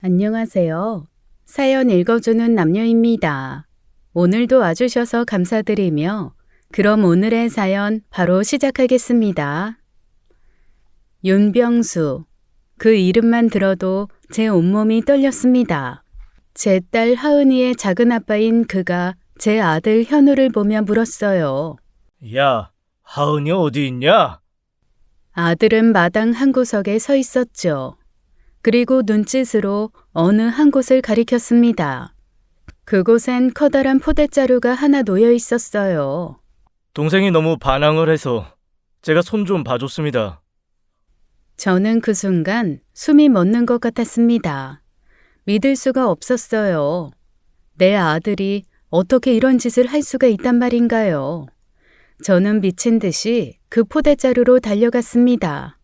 안녕하세요. 사연 읽어주는 남녀입니다. 오늘도 와주셔서 감사드리며 그럼 오늘의 사연 바로 시작하겠습니다. 윤병수. 그 이름만 들어도 제 온몸이 떨렸습니다. 제 딸 하은이의 작은 아빠인 그가 제 아들 현우를 보며 물었어요. 야, 하은이 어디 있냐? 아들은 마당 한 구석에 서 있었죠. 그리고 눈짓으로 어느 한 곳을 가리켰습니다. 그곳엔 커다란 포대자루가 하나 놓여 있었어요. 동생이 너무 반항을 해서 제가 손 좀 봐줬습니다. 저는 그 순간 숨이 멎는 것 같았습니다. 믿을 수가 없었어요. 내 아들이 어떻게 이런 짓을 할 수가 있단 말인가요? 저는 미친 듯이 그 포대자루로 달려갔습니다.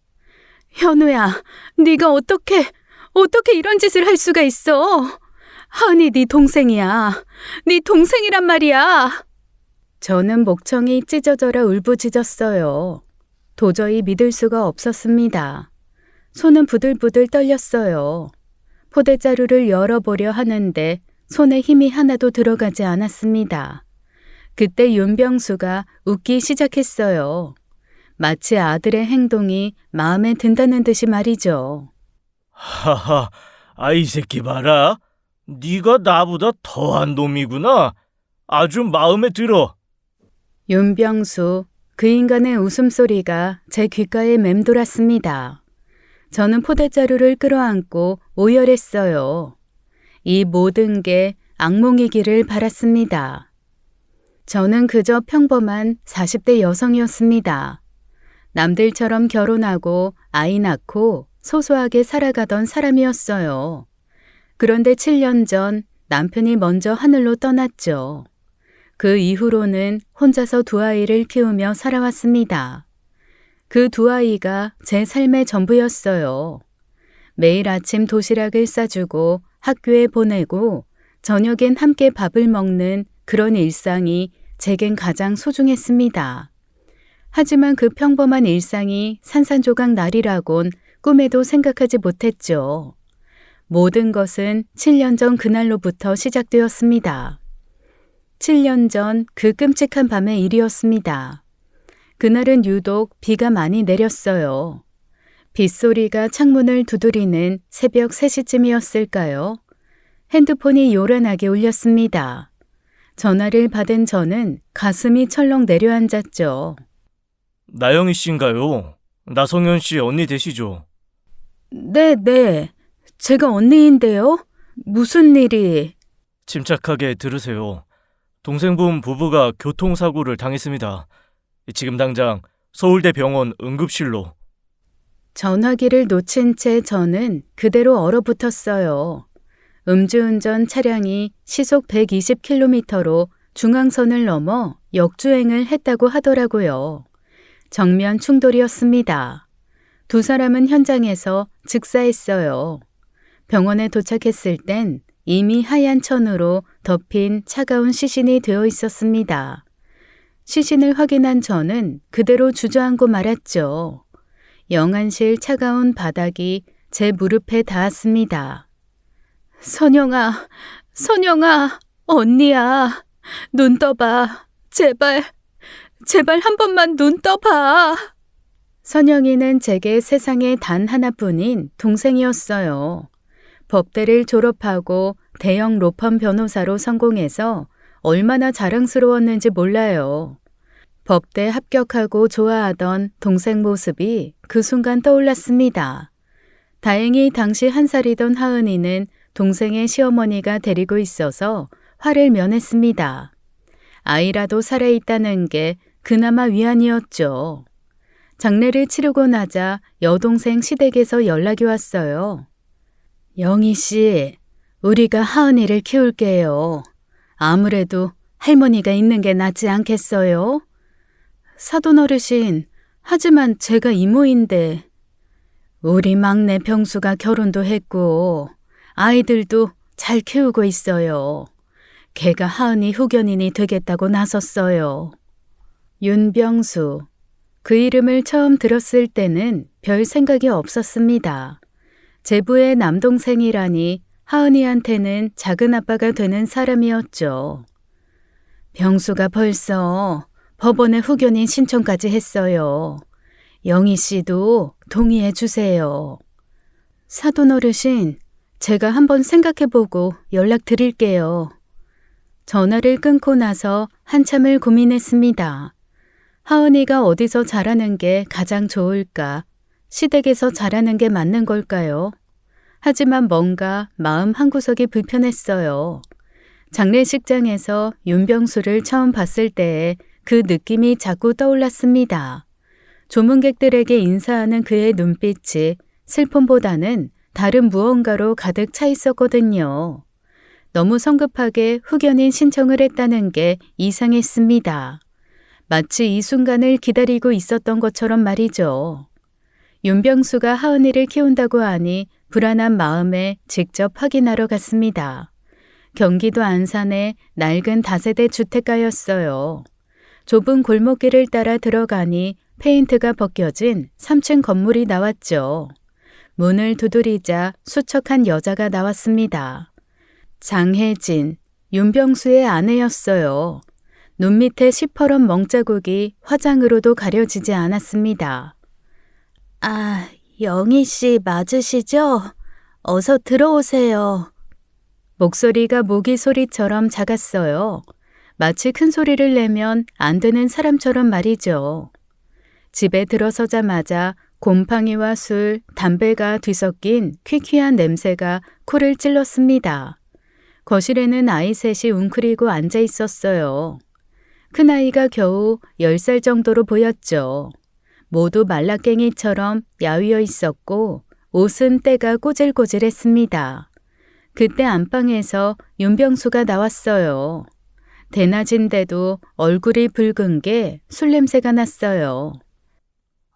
현우야, 네가 어떻게 이런 짓을 할 수가 있어? 하은이 네 동생이야. 네 동생이란 말이야. 저는 목청이 찢어져라 울부짖었어요. 도저히 믿을 수가 없었습니다. 손은 부들부들 떨렸어요. 포대자루를 열어보려 하는데 손에 힘이 하나도 들어가지 않았습니다. 그때 윤병수가 웃기 시작했어요. 마치 아들의 행동이 마음에 든다는 듯이 말이죠. 하하, 이 새끼 봐라. 네가 나보다 더한 놈이구나. 아주 마음에 들어. 윤병수, 그 인간의 웃음소리가 제 귓가에 맴돌았습니다. 저는 포대자루를 끌어안고 오열했어요. 이 모든 게 악몽이기를 바랐습니다. 저는 그저 평범한 40대 여성이었습니다. 남들처럼 결혼하고 아이 낳고 소소하게 살아가던 사람이었어요. 그런데 7년 전 남편이 먼저 하늘로 떠났죠. 그 이후로는 혼자서 두 아이를 키우며 살아왔습니다. 그 두 아이가 제 삶의 전부였어요. 매일 아침 도시락을 싸주고 학교에 보내고 저녁엔 함께 밥을 먹는 그런 일상이 제겐 가장 소중했습니다. 하지만 그 평범한 일상이 산산조각 날이라곤 꿈에도 생각하지 못했죠. 모든 것은 7년 전 그날로부터 시작되었습니다. 7년 전 그 끔찍한 밤의 일이었습니다. 그날은 유독 비가 많이 내렸어요. 빗소리가 창문을 두드리는 새벽 3시쯤이었을까요? 핸드폰이 요란하게 울렸습니다. 전화를 받은 저는 가슴이 철렁 내려앉았죠. 나영희 씨인가요? 나성현 씨 언니 되시죠? 네. 제가 언니인데요. 무슨 일이? 침착하게 들으세요. 동생분 부부가 교통사고를 당했습니다. 지금 당장 서울대병원 응급실로. 전화기를 놓친 채 저는 그대로 얼어붙었어요. 음주운전 차량이 시속 120km로 중앙선을 넘어 역주행을 했다고 하더라고요. 정면 충돌이었습니다. 두 사람은 현장에서 즉사했어요. 병원에 도착했을 땐 이미 하얀 천으로 덮인 차가운 시신이 되어 있었습니다. 시신을 확인한 저는 그대로 주저앉고 말았죠. 영안실 차가운 바닥이 제 무릎에 닿았습니다. 선영아, 언니야. 눈 떠봐. 제발 한 번만 눈 떠봐. 선영이는 제게 세상에 단 하나뿐인 동생이었어요. 법대를 졸업하고 대형 로펌 변호사로 성공해서 얼마나 자랑스러웠는지 몰라요. 법대 합격하고 좋아하던 동생 모습이 그 순간 떠올랐습니다. 다행히 당시 1살이던 하은이는 동생의 시어머니가 데리고 있어서 화를 면했습니다. 아이라도 살아있다는 게 그나마 위안이었죠. 장례를 치르고 나자 여동생 시댁에서 연락이 왔어요. 영희 씨, 우리가 하은이를 키울게요. 아무래도 할머니가 있는 게 낫지 않겠어요? 사돈 어르신, 하지만 제가 이모인데. 우리 막내 병수가 결혼도 했고 아이들도 잘 키우고 있어요. 걔가 하은이 후견인이 되겠다고 나섰어요. 윤병수. 그 이름을 처음 들었을 때는 별 생각이 없었습니다. 제부의 남동생이라니 하은이한테는 작은 아빠가 되는 사람이었죠. 병수가 벌써 법원에 후견인 신청까지 했어요. 영희 씨도 동의해 주세요. 사돈 어르신, 제가 한번 생각해보고 연락드릴게요. 전화를 끊고 나서 한참을 고민했습니다. 하은이가 어디서 자라는 게 가장 좋을까? 시댁에서 자라는 게 맞는 걸까요? 하지만 뭔가 마음 한구석이 불편했어요. 장례식장에서 윤병수를 처음 봤을 때의 그 느낌이 자꾸 떠올랐습니다. 조문객들에게 인사하는 그의 눈빛이 슬픔보다는 다른 무언가로 가득 차 있었거든요. 너무 성급하게 후견인 신청을 했다는 게 이상했습니다. 마치 이 순간을 기다리고 있었던 것처럼 말이죠. 윤병수가 하은이를 키운다고 하니 불안한 마음에 직접 확인하러 갔습니다. 경기도 안산의 낡은 다세대 주택가였어요. 좁은 골목길을 따라 들어가니 페인트가 벗겨진 3층 건물이 나왔죠. 문을 두드리자 수척한 여자가 나왔습니다. 장혜진, 윤병수의 아내였어요. 눈 밑에 시퍼런 멍자국이 화장으로도 가려지지 않았습니다. 아, 영희 씨 맞으시죠? 어서 들어오세요. 목소리가 모기 소리처럼 작았어요. 마치 큰 소리를 내면 안 되는 사람처럼 말이죠. 집에 들어서자마자 곰팡이와 술, 담배가 뒤섞인 퀴퀴한 냄새가 코를 찔렀습니다. 거실에는 아이 셋이 웅크리고 앉아 있었어요. 큰아이가 겨우 10살 정도로 보였죠. 모두 말라깽이처럼 야위어 있었고 옷은 때가 꼬질꼬질했습니다. 그때 안방에서 윤병수가 나왔어요. 대낮인데도 얼굴이 붉은 게 술 냄새가 났어요.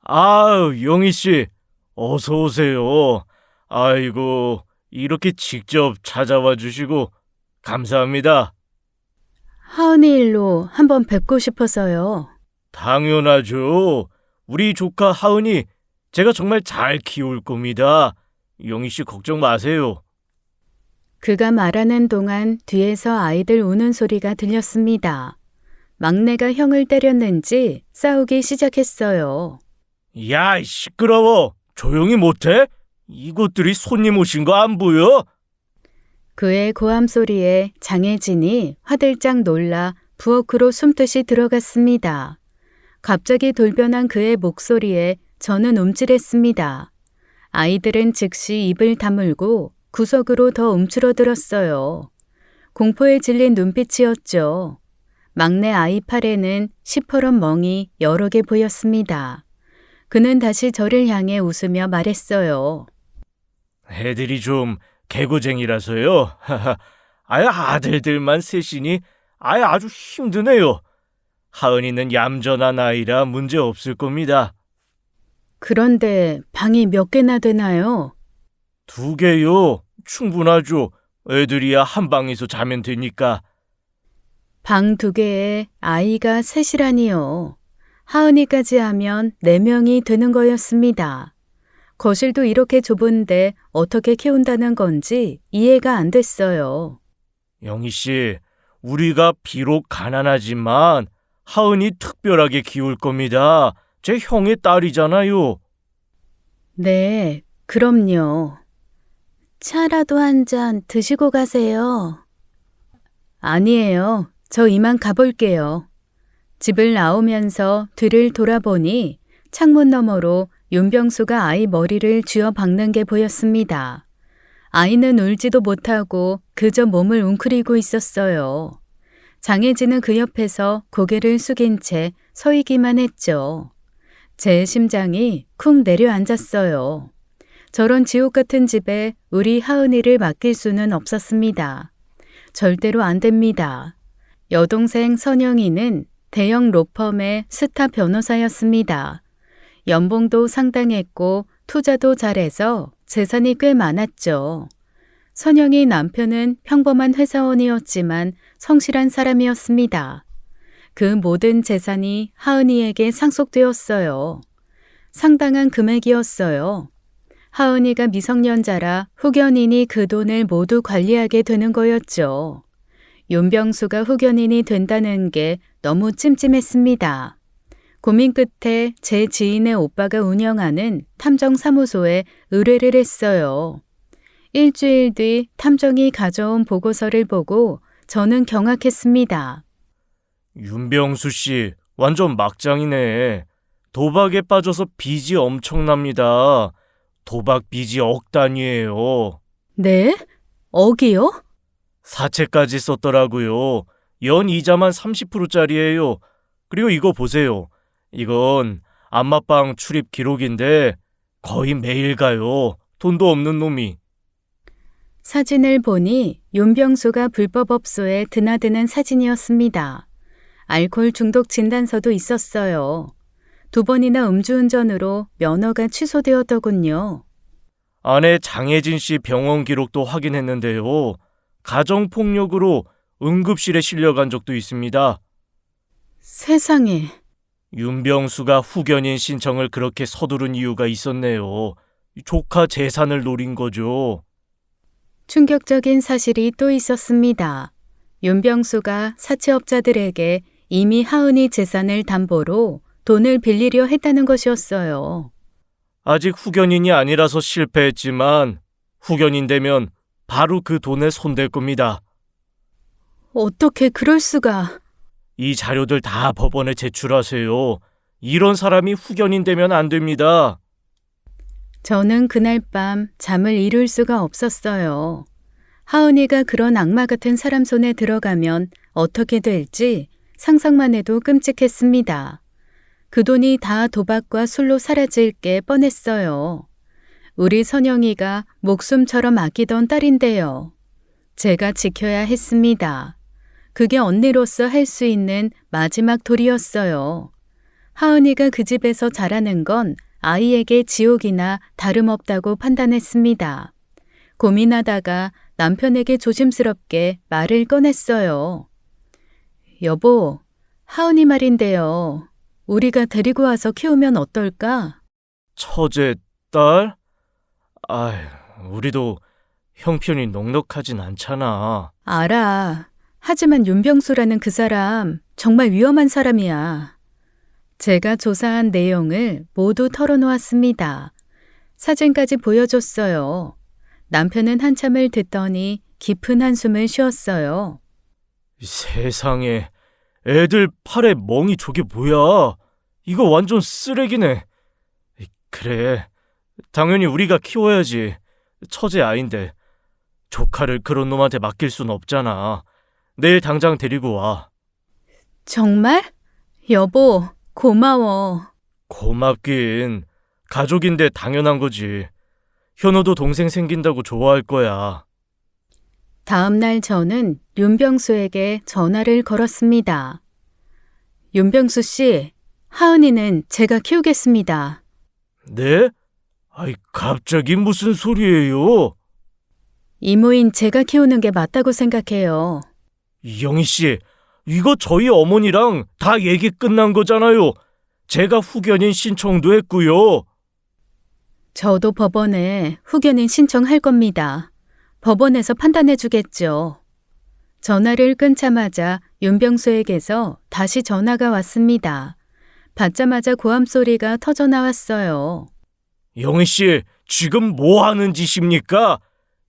아유, 영희 씨, 어서 오세요. 아이고, 이렇게 직접 찾아와 주시고 감사합니다. 하은이 일로 한번 뵙고 싶어서요. 당연하죠. 우리 조카 하은이 제가 정말 잘 키울 겁니다. 영희 씨 걱정 마세요. 그가 말하는 동안 뒤에서 아이들 우는 소리가 들렸습니다. 막내가 형을 때렸는지 싸우기 시작했어요. 야, 시끄러워. 조용히 못해? 이것들이 손님 오신 거 안 보여? 그의 고함 소리에 장혜진이 화들짝 놀라 부엌으로 숨듯이 들어갔습니다. 갑자기 돌변한 그의 목소리에 저는 움찔했습니다. 아이들은 즉시 입을 다물고 구석으로 더 움츠러들었어요. 공포에 질린 눈빛이었죠. 막내 아이 팔에는 시퍼런 멍이 여러 개 보였습니다. 그는 다시 저를 향해 웃으며 말했어요. 애들이 좀 개구쟁이라서요. 아유, 아들들만 셋이니 아주 힘드네요. 하은이는 얌전한 아이라 문제 없을 겁니다. 그런데 방이 몇 개나 되나요? 2개요. 충분하죠. 애들이야 한 방에서 자면 되니까. 방 2개에 아이가 셋이라니요. 하은이까지 하면 4명이 되는 거였습니다. 거실도 이렇게 좁은데 어떻게 키운다는 건지 이해가 안 됐어요. 영희 씨, 우리가 비록 가난하지만 하은이 특별하게 키울 겁니다. 제 형의 딸이잖아요. 네, 그럼요. 차라도 한 잔 드시고 가세요. 아니에요. 저 이만 가볼게요. 집을 나오면서 뒤를 돌아보니 창문 너머로 윤병수가 아이 머리를 쥐어 박는 게 보였습니다. 아이는 울지도 못하고 그저 몸을 웅크리고 있었어요. 장혜진은 그 옆에서 고개를 숙인 채 서 있기만 했죠. 제 심장이 쿵 내려앉았어요. 저런 지옥 같은 집에 우리 하은이를 맡길 수는 없었습니다. 절대로 안 됩니다. 여동생 선영이는 대형 로펌의 스타 변호사였습니다. 연봉도 상당했고 투자도 잘해서 재산이 꽤 많았죠. 선영이 남편은 평범한 회사원이었지만 성실한 사람이었습니다. 그 모든 재산이 하은이에게 상속되었어요. 상당한 금액이었어요. 하은이가 미성년자라 후견인이 그 돈을 모두 관리하게 되는 거였죠. 윤병수가 후견인이 된다는 게 너무 찜찜했습니다. 고민 끝에 제 지인의 오빠가 운영하는 탐정사무소에 의뢰를 했어요. 일주일 뒤 탐정이 가져온 보고서를 보고 저는 경악했습니다. 윤병수 씨, 완전 막장이네. 도박에 빠져서 빚이 엄청납니다. 도박 빚이 억 단위예요. 네? 억이요? 사채까지 썼더라고요. 연 이자만 30%짜리예요. 그리고 이거 보세요. 이건 안마방 출입 기록인데 거의 매일 가요. 돈도 없는 놈이. 사진을 보니 윤병수가 불법업소에 드나드는 사진이었습니다. 알코올 중독 진단서도 있었어요. 2번이나 음주운전으로 면허가 취소되었더군요. 아내 장혜진 씨 병원 기록도 확인했는데요. 가정폭력으로 응급실에 실려간 적도 있습니다. 세상에. 윤병수가 후견인 신청을 그렇게 서두른 이유가 있었네요. 조카 재산을 노린 거죠. 충격적인 사실이 또 있었습니다. 윤병수가 사채업자들에게 이미 하은이 재산을 담보로 돈을 빌리려 했다는 것이었어요. 아직 후견인이 아니라서 실패했지만 후견인 되면 바로 그 돈에 손댈 겁니다. 어떻게 그럴 수가. 이 자료들 다 법원에 제출하세요. 이런 사람이 후견인 되면 안 됩니다. 저는 그날 밤 잠을 이룰 수가 없었어요. 하은이가 그런 악마 같은 사람 손에 들어가면 어떻게 될지 상상만 해도 끔찍했습니다. 그 돈이 다 도박과 술로 사라질 게 뻔했어요. 우리 선영이가 목숨처럼 아끼던 딸인데요. 제가 지켜야 했습니다. 그게 언니로서 할 수 있는 마지막 도리였어요. 하은이가 그 집에서 자라는 건 아이에게 지옥이나 다름없다고 판단했습니다. 고민하다가 남편에게 조심스럽게 말을 꺼냈어요. 여보, 하은이 말인데요. 우리가 데리고 와서 키우면 어떨까? 처제 딸? 우리도 형편이 넉넉하진 않잖아. 알아. 하지만 윤병수라는 그 사람 정말 위험한 사람이야. 제가 조사한 내용을 모두 털어놓았습니다. 사진까지 보여줬어요. 남편은 한참을 듣더니 깊은 한숨을 쉬었어요. 세상에, 애들 팔에 멍이 저게 뭐야? 이거 완전 쓰레기네. 그래, 당연히 우리가 키워야지. 처제 아인데 조카를 그런 놈한테 맡길 순 없잖아. 내일 당장 데리고 와. 정말? 여보, 고마워. 고맙긴. 가족인데 당연한 거지. 현우도 동생 생긴다고 좋아할 거야. 다음 날 저는 윤병수에게 전화를 걸었습니다. 윤병수 씨, 하은이는 제가 키우겠습니다. 네? 갑자기 무슨 소리예요? 이모인 제가 키우는 게 맞다고 생각해요. 영희 씨, 이거 저희 어머니랑 다 얘기 끝난 거잖아요. 제가 후견인 신청도 했고요. 저도 법원에 후견인 신청할 겁니다. 법원에서 판단해 주겠죠. 전화를 끊자마자 윤병수에게서 다시 전화가 왔습니다. 받자마자 고함 소리가 터져 나왔어요. 영희 씨, 지금 뭐 하는 짓입니까?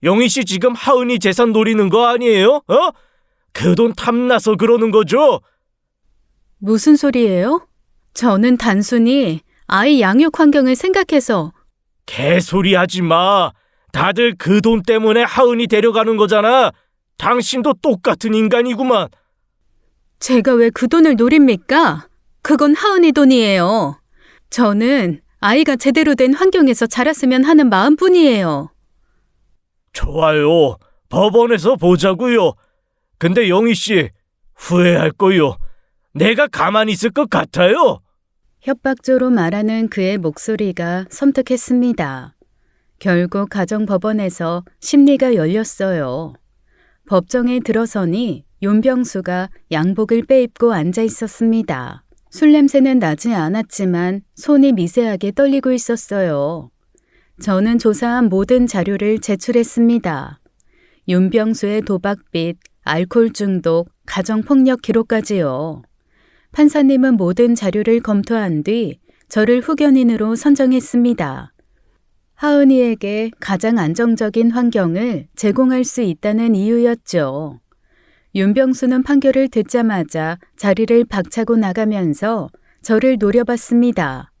영희 씨 지금 하은이 재산 노리는 거 아니에요? 그 돈 탐나서 그러는 거죠? 무슨 소리예요? 저는 단순히 아이 양육 환경을 생각해서. 개소리 하지 마. 다들 그 돈 때문에 하은이 데려가는 거잖아. 당신도 똑같은 인간이구만. 제가 왜 그 돈을 노립니까? 그건 하은이 돈이에요. 저는 아이가 제대로 된 환경에서 자랐으면 하는 마음뿐이에요. 좋아요. 법원에서 보자고요. 근데 영희 씨, 후회할 거요. 내가 가만히 있을 것 같아요? 협박조로 말하는 그의 목소리가 섬뜩했습니다. 결국 가정법원에서 심리가 열렸어요. 법정에 들어서니 윤병수가 양복을 빼입고 앉아 있었습니다. 술 냄새는 나지 않았지만 손이 미세하게 떨리고 있었어요. 저는 조사한 모든 자료를 제출했습니다. 윤병수의 도박빚, 알코올 중독, 가정폭력 기록까지요. 판사님은 모든 자료를 검토한 뒤 저를 후견인으로 선정했습니다. 하은이에게 가장 안정적인 환경을 제공할 수 있다는 이유였죠. 윤병수는 판결을 듣자마자 자리를 박차고 나가면서 저를 노려봤습니다.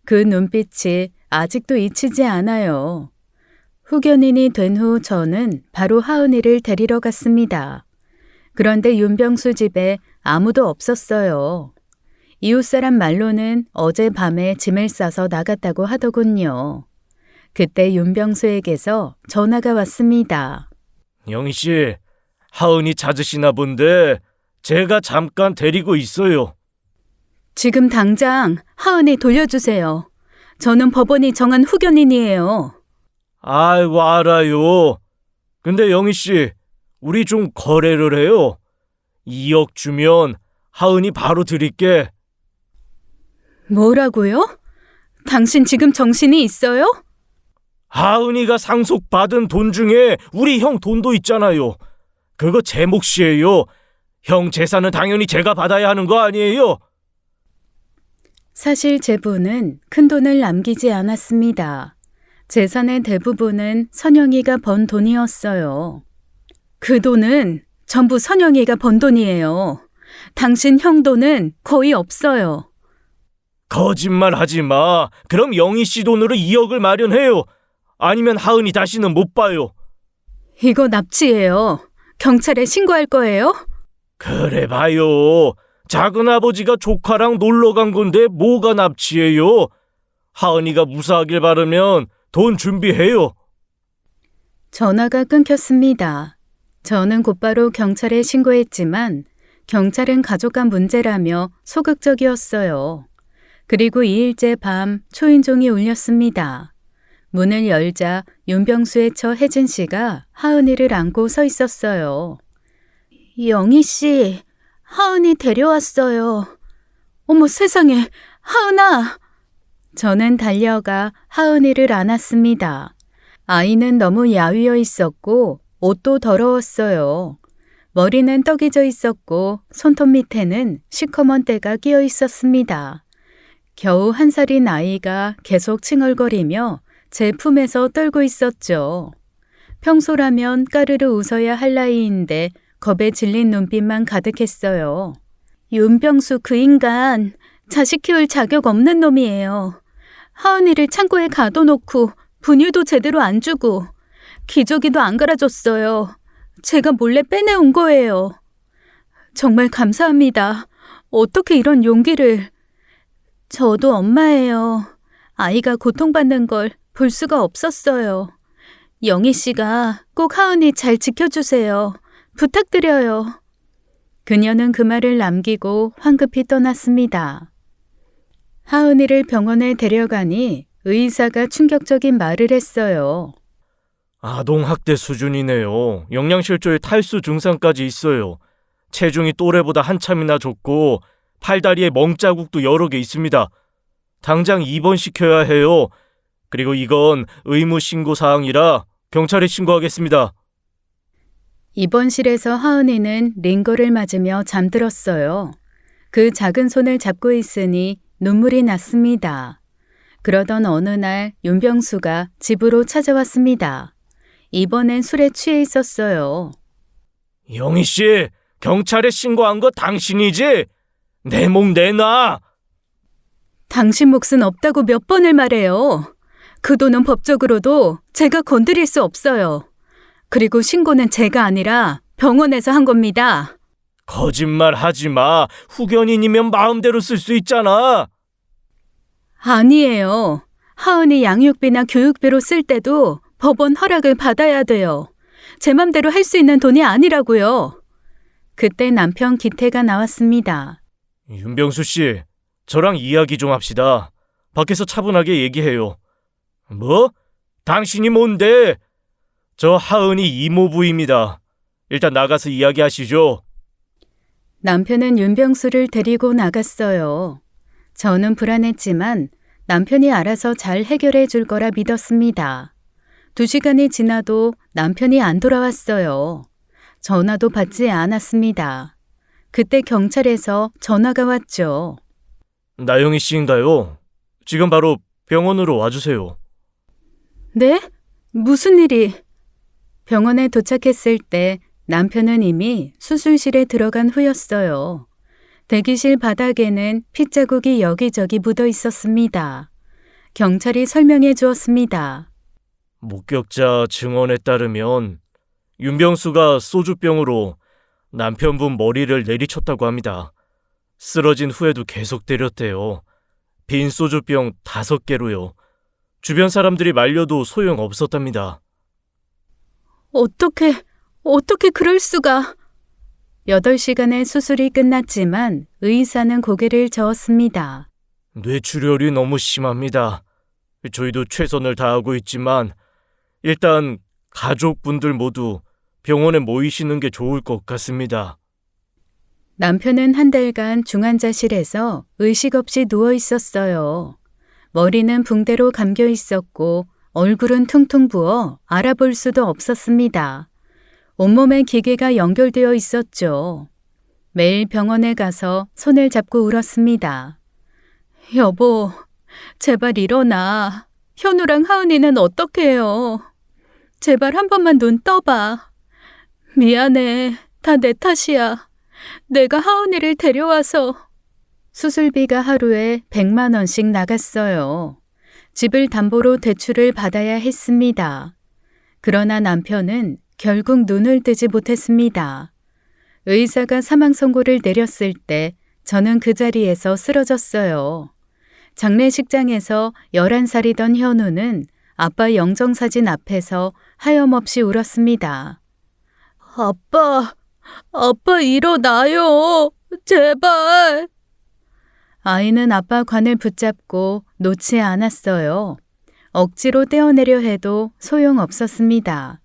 그 눈빛이 아직도 잊히지 않아요. 후견인이 된 후 저는 바로 하은이를 데리러 갔습니다. 그런데 윤병수 집에 아무도 없었어요. 이웃사람 말로는 어젯밤에 짐을 싸서 나갔다고 하더군요. 그때 윤병수에게서 전화가 왔습니다. 영희 씨, 하은이 찾으시나 본데 제가 잠깐 데리고 있어요. 지금 당장 하은이 돌려주세요. 저는 법원이 정한 후견인이에요. 아이고, 알아요. 근데 영희 씨, 우리 좀 거래를 해요. 2억 주면 하은이 바로 드릴게. 뭐라고요? 당신 지금 정신이 있어요? 하은이가 상속받은 돈 중에 우리 형 돈도 있잖아요. 그거 제 몫이에요. 형 재산은 당연히 제가 받아야 하는 거 아니에요? 사실 제 부는 큰 돈을 남기지 않았습니다. 재산의 대부분은 선영이가 번 돈이었어요. 그 돈은 전부 선영이가 번 돈이에요. 당신 형 돈은 거의 없어요. 거짓말 하지 마. 그럼 영희 씨 돈으로 2억을 마련해요. 아니면 하은이 다시는 못 봐요. 이거 납치예요. 경찰에 신고할 거예요? 그래 봐요. 작은아버지가 조카랑 놀러 간 건데 뭐가 납치예요? 하은이가 무사하길 바라면 돈 준비해요. 전화가 끊겼습니다. 저는 곧바로 경찰에 신고했지만 경찰은 가족 간 문제라며 소극적이었어요. 그리고 2일째 밤 초인종이 울렸습니다. 문을 열자 윤병수의 처 혜진 씨가 하은이를 안고 서 있었어요. 영희 씨, 하은이 데려왔어요. 어머 세상에, 하은아! 저는 달려가 하은이를 안았습니다. 아이는 너무 야위어 있었고 옷도 더러웠어요. 머리는 떡이 져 있었고 손톱 밑에는 시커먼 때가 끼어 있었습니다. 겨우 1살인 아이가 계속 칭얼거리며 제 품에서 떨고 있었죠. 평소라면 까르르 웃어야 할 나이인데 겁에 질린 눈빛만 가득했어요. 윤병수 그 인간 자식 키울 자격 없는 놈이에요. 하은이를 창고에 가둬놓고 분유도 제대로 안 주고 기저귀도 안 갈아줬어요. 제가 몰래 빼내온 거예요. 정말 감사합니다. 어떻게 이런 용기를. 저도 엄마예요. 아이가 고통받는 걸 볼 수가 없었어요. 영희 씨가 꼭 하은이 잘 지켜주세요. 부탁드려요. 그녀는 그 말을 남기고 황급히 떠났습니다. 하은이를 병원에 데려가니 의사가 충격적인 말을 했어요. 아동학대 수준이네요. 영양실조에 탈수 증상까지 있어요. 체중이 또래보다 한참이나 적고 팔다리에 멍자국도 여러 개 있습니다. 당장 입원시켜야 해요. 그리고 이건 의무 신고 사항이라 경찰에 신고하겠습니다. 입원실에서 하은이는 링거를 맞으며 잠들었어요. 그 작은 손을 잡고 있으니 눈물이 났습니다. 그러던 어느 날 윤병수가 집으로 찾아왔습니다. 이번엔 술에 취해 있었어요. 영희 씨, 경찰에 신고한 거 당신이지? 내 몸 내놔! 당신 몫은 없다고 몇 번을 말해요. 그 돈은 법적으로도 제가 건드릴 수 없어요. 그리고 신고는 제가 아니라 병원에서 한 겁니다. 거짓말 하지 마. 후견인이면 마음대로 쓸 수 있잖아. 아니에요. 하은이 양육비나 교육비로 쓸 때도 법원 허락을 받아야 돼요. 제 맘대로 할 수 있는 돈이 아니라고요. 그때 남편 기태가 나왔습니다. 윤병수 씨, 저랑 이야기 좀 합시다. 밖에서 차분하게 얘기해요. 뭐? 당신이 뭔데? 저 하은이 이모부입니다. 일단 나가서 이야기하시죠. 남편은 윤병수를 데리고 나갔어요. 저는 불안했지만 남편이 알아서 잘 해결해 줄 거라 믿었습니다. 2시간이 지나도 남편이 안 돌아왔어요. 전화도 받지 않았습니다. 그때 경찰에서 전화가 왔죠. 나영희 씨인가요? 지금 바로 병원으로 와주세요. 네? 무슨 일이? 병원에 도착했을 때 남편은 이미 수술실에 들어간 후였어요. 대기실 바닥에는 핏자국이 여기저기 묻어 있었습니다. 경찰이 설명해 주었습니다. 목격자 증언에 따르면 윤병수가 소주병으로 남편분 머리를 내리쳤다고 합니다. 쓰러진 후에도 계속 때렸대요. 빈 소주병 5개로요. 주변 사람들이 말려도 소용없었답니다. 어떻게 그럴 수가? 8시간의 수술이 끝났지만 의사는 고개를 저었습니다. 뇌출혈이 너무 심합니다. 저희도 최선을 다하고 있지만 일단 가족분들 모두 병원에 모이시는 게 좋을 것 같습니다. 남편은 한 달간 중환자실에서 의식 없이 누워 있었어요. 머리는 붕대로 감겨 있었고 얼굴은 퉁퉁 부어 알아볼 수도 없었습니다. 온몸에 기계가 연결되어 있었죠. 매일 병원에 가서 손을 잡고 울었습니다. 여보, 제발 일어나. 현우랑 하은이는 어떡해요? 제발 한 번만 눈 떠봐. 미안해. 다 내 탓이야. 내가 하은이를 데려와서. 수술비가 하루에 100만 원씩 나갔어요. 집을 담보로 대출을 받아야 했습니다. 그러나 남편은 결국 눈을 뜨지 못했습니다. 의사가 사망 선고를 내렸을 때 저는 그 자리에서 쓰러졌어요. 장례식장에서 11살이던 현우는 아빠 영정사진 앞에서 하염없이 울었습니다. 아빠 일어나요. 제발. 아이는 아빠 관을 붙잡고 놓지 않았어요. 억지로 떼어내려 해도 소용없었습니다.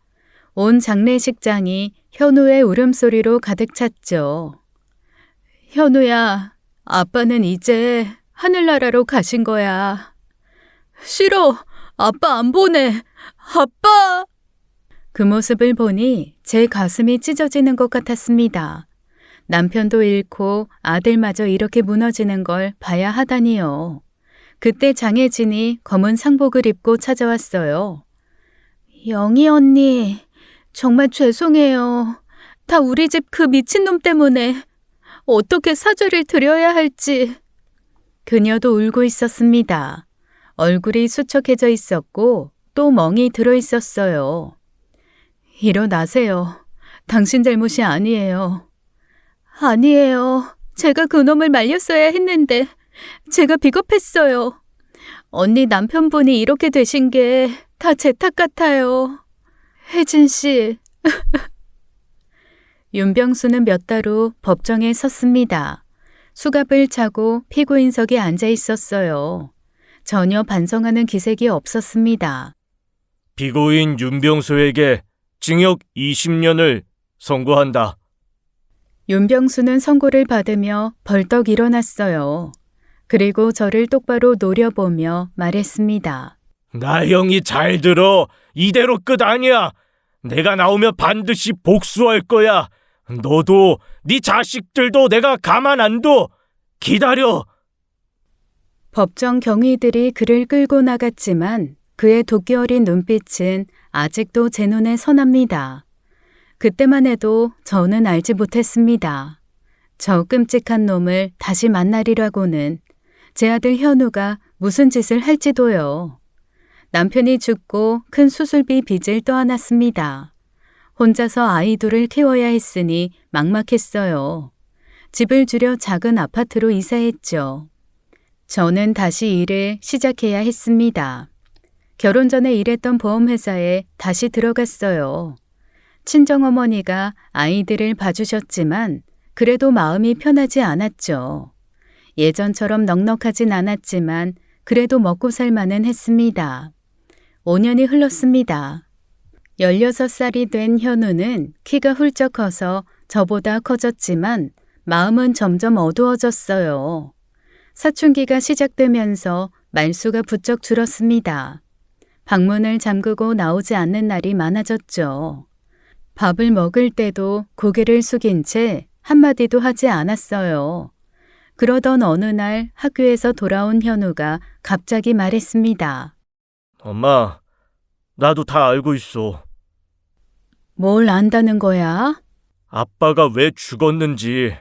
온 장례식장이 현우의 울음소리로 가득 찼죠. 현우야, 아빠는 이제 하늘나라로 가신 거야. 싫어. 아빠 안 보내. 아빠! 그 모습을 보니 제 가슴이 찢어지는 것 같았습니다. 남편도 잃고 아들마저 이렇게 무너지는 걸 봐야 하다니요. 그때 장혜진이 검은 상복을 입고 찾아왔어요. 영희 언니, 정말 죄송해요. 다 우리 집 그 미친놈 때문에 어떻게 사죄를 드려야 할지. 그녀도 울고 있었습니다. 얼굴이 수척해져 있었고 또 멍이 들어 있었어요. 일어나세요. 당신 잘못이 아니에요. 아니에요. 제가 그놈을 말렸어야 했는데 제가 비겁했어요. 언니 남편분이 이렇게 되신 게 다 제 탓 같아요. 혜진 씨. 윤병수는 몇 달 후 법정에 섰습니다. 수갑을 차고 피고인석에 앉아 있었어요. 전혀 반성하는 기색이 없었습니다. 피고인 윤병수에게 징역 20년을 선고한다. 윤병수는 선고를 받으며 벌떡 일어났어요. 그리고 저를 똑바로 노려보며 말했습니다. 나영이 잘 들어. 이대로 끝 아니야. 내가 나오면 반드시 복수할 거야. 너도 네 자식들도 내가 가만 안 둬. 기다려. 법정 경위들이 그를 끌고 나갔지만 그의 도끼 어린 눈빛은 아직도 제 눈에 선합니다. 그때만 해도 저는 알지 못했습니다. 저 끔찍한 놈을 다시 만나리라고는. 제 아들 현우가 무슨 짓을 할지도요. 남편이 죽고 큰 수술비 빚을 떠안았습니다. 혼자서 아이 둘을 키워야 했으니 막막했어요. 집을 줄여 작은 아파트로 이사했죠. 저는 다시 일을 시작해야 했습니다. 결혼 전에 일했던 보험회사에 다시 들어갔어요. 친정어머니가 아이들을 봐주셨지만 그래도 마음이 편하지 않았죠. 예전처럼 넉넉하진 않았지만 그래도 먹고 살만은 했습니다. 5년이 흘렀습니다. 16살이 된 현우는 키가 훌쩍 커서 저보다 커졌지만 마음은 점점 어두워졌어요. 사춘기가 시작되면서 말수가 부쩍 줄었습니다. 방문을 잠그고 나오지 않는 날이 많아졌죠. 밥을 먹을 때도 고개를 숙인 채 한마디도 하지 않았어요. 그러던 어느 날 학교에서 돌아온 현우가 갑자기 말했습니다. 엄마, 나도 다 알고 있어. 뭘 안다는 거야? 아빠가 왜 죽었는지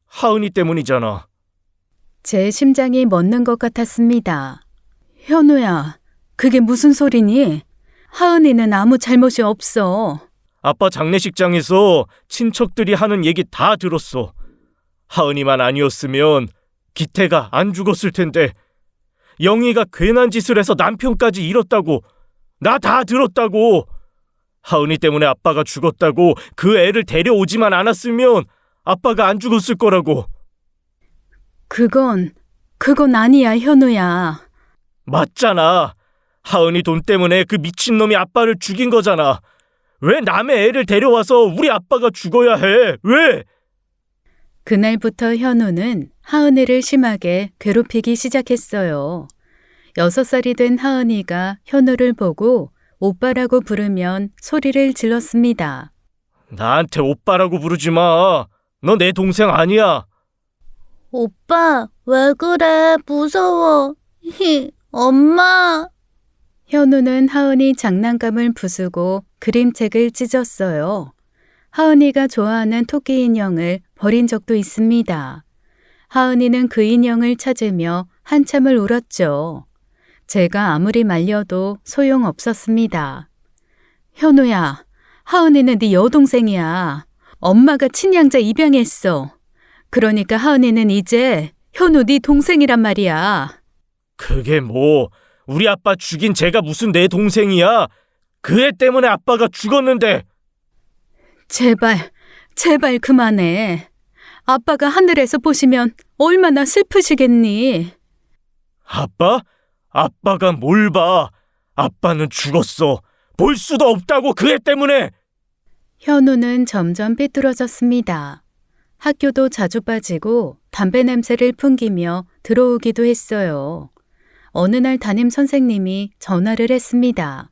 하은이 때문이잖아. 제 심장이 멎는 것 같았습니다. 현우야, 그게 무슨 소리니? 하은이는 아무 잘못이 없어. 아빠 장례식장에서 친척들이 하는 얘기 다 들었어. 하은이만 아니었으면 기태가 안 죽었을 텐데 영희가 괜한 짓을 해서 남편까지 잃었다고 나 다 들었다고. 하은이 때문에 아빠가 죽었다고 그 애를 데려오지만 않았으면 아빠가 안 죽었을 거라고. 그건 아니야, 현우야. 맞잖아. 하은이 돈 때문에 그 미친놈이 아빠를 죽인 거잖아. 왜 남의 애를 데려와서 우리 아빠가 죽어야 해? 왜? 그날부터 현우는 하은이를 심하게 괴롭히기 시작했어요. 6살이 된 하은이가 현우를 보고 오빠라고 부르면 소리를 질렀습니다. 나한테 오빠라고 부르지 마. 너 내 동생 아니야. 오빠, 왜 그래? 무서워. 엄마. 현우는 하은이 장난감을 부수고 그림책을 찢었어요. 하은이가 좋아하는 토끼 인형을 버린 적도 있습니다. 하은이는 그 인형을 찾으며 한참을 울었죠. 제가 아무리 말려도 소용없었습니다. 현우야, 하은이는 네 여동생이야. 엄마가 친양자 입양했어. 그러니까 하은이는 이제 현우 네 동생이란 말이야. 그게 뭐 우리 아빠 죽인 쟤가 무슨 내 동생이야. 그 애 때문에 아빠가 죽었는데. 제발 그만해. 아빠가 하늘에서 보시면 얼마나 슬프시겠니? 아빠? 아빠가 뭘 봐. 아빠는 죽었어. 볼 수도 없다고 그 애 때문에. 현우는 점점 삐뚤어졌습니다. 학교도 자주 빠지고 담배 냄새를 풍기며 들어오기도 했어요. 어느 날 담임 선생님이 전화를 했습니다.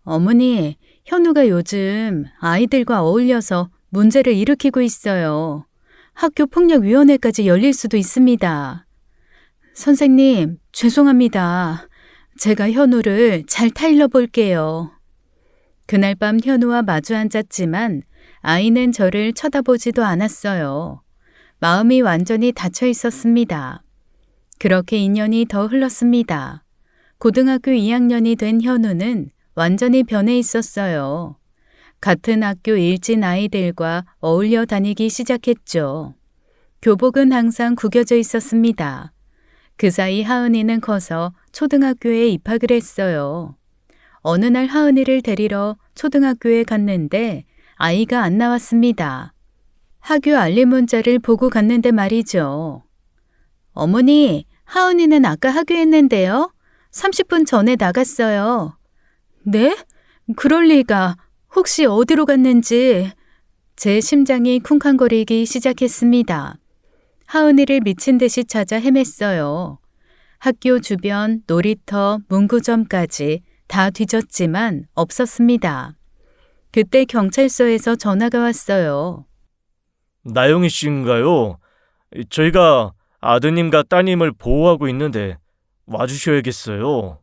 어머니, 현우가 요즘 아이들과 어울려서 문제를 일으키고 있어요. 학교 폭력위원회까지 열릴 수도 있습니다. 선생님, 죄송합니다. 제가 현우를 잘 타일러 볼게요. 그날 밤 현우와 마주 앉았지만 아이는 저를 쳐다보지도 않았어요. 마음이 완전히 닫혀 있었습니다. 그렇게 2년이 더 흘렀습니다. 고등학교 2학년이 된 현우는 완전히 변해 있었어요. 같은 학교 일진 아이들과 어울려 다니기 시작했죠. 교복은 항상 구겨져 있었습니다. 그 사이 하은이는 커서 초등학교에 입학을 했어요. 어느 날 하은이를 데리러 초등학교에 갔는데 아이가 안 나왔습니다. 학교 알림 문자를 보고 갔는데 말이죠. 어머니, 하은이는 아까 하교했는데요. 30분 전에 나갔어요. 네? 그럴 리가. 혹시 어디로 갔는지. 제 심장이 쿵쾅거리기 시작했습니다. 하은이를 미친 듯이 찾아 헤맸어요. 학교 주변, 놀이터, 문구점까지 다 뒤졌지만 없었습니다. 그때 경찰서에서 전화가 왔어요. 나영희 씨인가요? 저희가 아드님과 따님을 보호하고 있는데 와주셔야겠어요.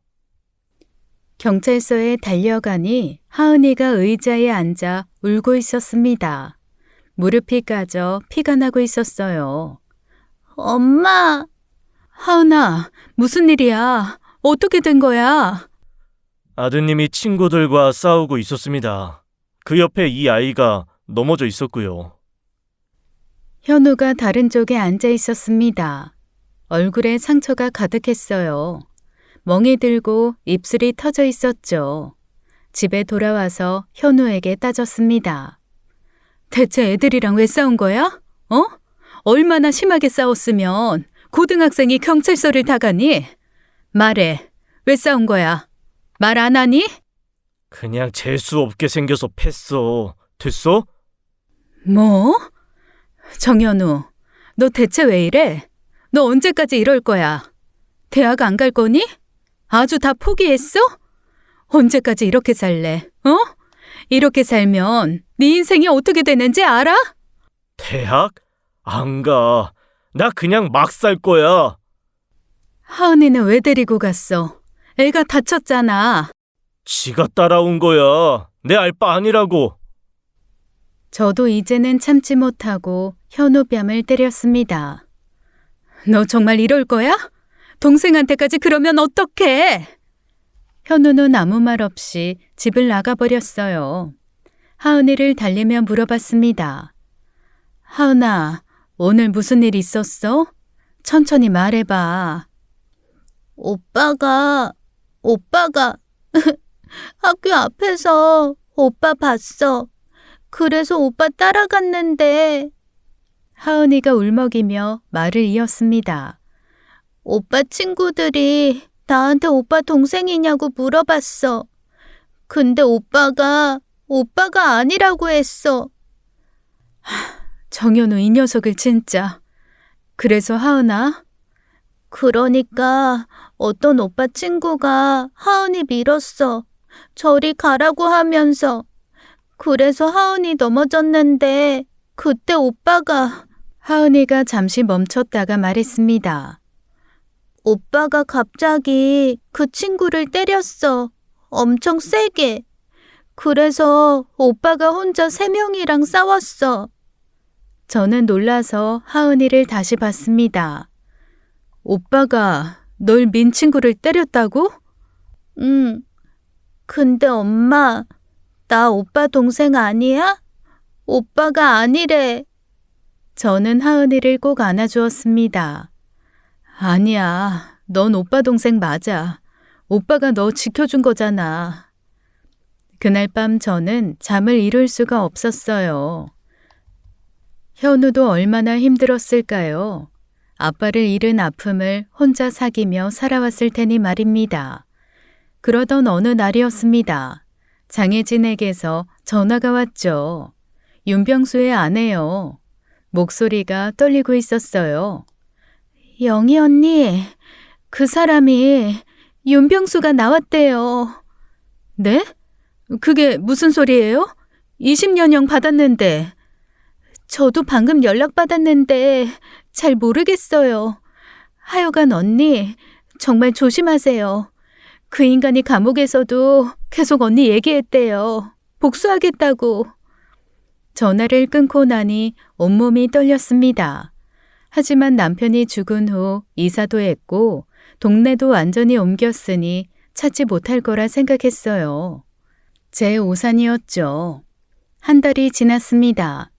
경찰서에 달려가니 하은이가 의자에 앉아 울고 있었습니다. 무릎이 까져 피가 나고 있었어요. 엄마. 하은아, 무슨 일이야? 어떻게 된 거야? 아드님이 친구들과 싸우고 있었습니다. 그 옆에 이 아이가 넘어져 있었고요. 현우가 다른 쪽에 앉아 있었습니다. 얼굴에 상처가 가득했어요. 멍이 들고 입술이 터져 있었죠. 집에 돌아와서 현우에게 따졌습니다. 대체 애들이랑 왜 싸운 거야? 어? 얼마나 심하게 싸웠으면 고등학생이 경찰서를 다 가니? 말해. 왜 싸운 거야? 말 안 하니? 그냥 재수 없게 생겨서 패어. 됐어? 뭐? 정현우, 너 대체 왜 이래? 너 언제까지 이럴 거야? 대학 안 갈 거니? 아주 다 포기했어? 언제까지 이렇게 살래? 어? 이렇게 살면 네 인생이 어떻게 되는지 알아? 대학? 안 가. 나 그냥 막 살 거야. 하은이는 왜 데리고 갔어? 애가 다쳤잖아. 지가 따라온 거야. 내 알 바 아니라고. 저도 이제는 참지 못하고 현우 뺨을 때렸습니다. 너 정말 이럴 거야? 동생한테까지 그러면 어떡해? 현우는 아무 말 없이 집을 나가버렸어요. 하은이를 달래며 물어봤습니다. 하은아, 오늘 무슨 일 있었어? 천천히 말해봐. 오빠가 학교 앞에서 오빠 봤어. 그래서 오빠 따라갔는데 하은이가 울먹이며 말을 이었습니다. 오빠 친구들이 나한테 오빠 동생이냐고 물어봤어. 근데 오빠가 아니라고 했어. 정현우 이 녀석을 진짜. 그래서 하은아? 그러니까 어떤 오빠 친구가 하은이 밀었어. 저리 가라고 하면서. 그래서 하은이 넘어졌는데 그때 오빠가 하은이가 잠시 멈췄다가 말했습니다. 오빠가 갑자기 그 친구를 때렸어. 엄청 세게. 그래서 오빠가 혼자 3명이랑 싸웠어. 저는 놀라서 하은이를 다시 봤습니다. 오빠가 널 민 친구를 때렸다고? 응. 근데 엄마, 나 오빠 동생 아니야? 오빠가 아니래. 저는 하은이를 꼭 안아주었습니다. 아니야, 넌 오빠 동생 맞아. 오빠가 너 지켜준 거잖아. 그날 밤 저는 잠을 이룰 수가 없었어요. 현우도 얼마나 힘들었을까요? 아빠를 잃은 아픔을 혼자 사귀며 살아왔을 테니 말입니다. 그러던 어느 날이었습니다. 장혜진에게서 전화가 왔죠. 윤병수의 아내요. 목소리가 떨리고 있었어요. 영희 언니, 그 사람이 윤병수가 나왔대요. 네? 그게 무슨 소리예요? 20년형 받았는데. 저도 방금 연락받았는데 잘 모르겠어요. 하여간 언니, 정말 조심하세요. 그 인간이 감옥에서도 계속 언니 얘기했대요. 복수하겠다고. 전화를 끊고 나니 온몸이 떨렸습니다. 하지만 남편이 죽은 후 이사도 했고 동네도 완전히 옮겼으니 찾지 못할 거라 생각했어요. 제 오산이었죠. 한 달이 지났습니다.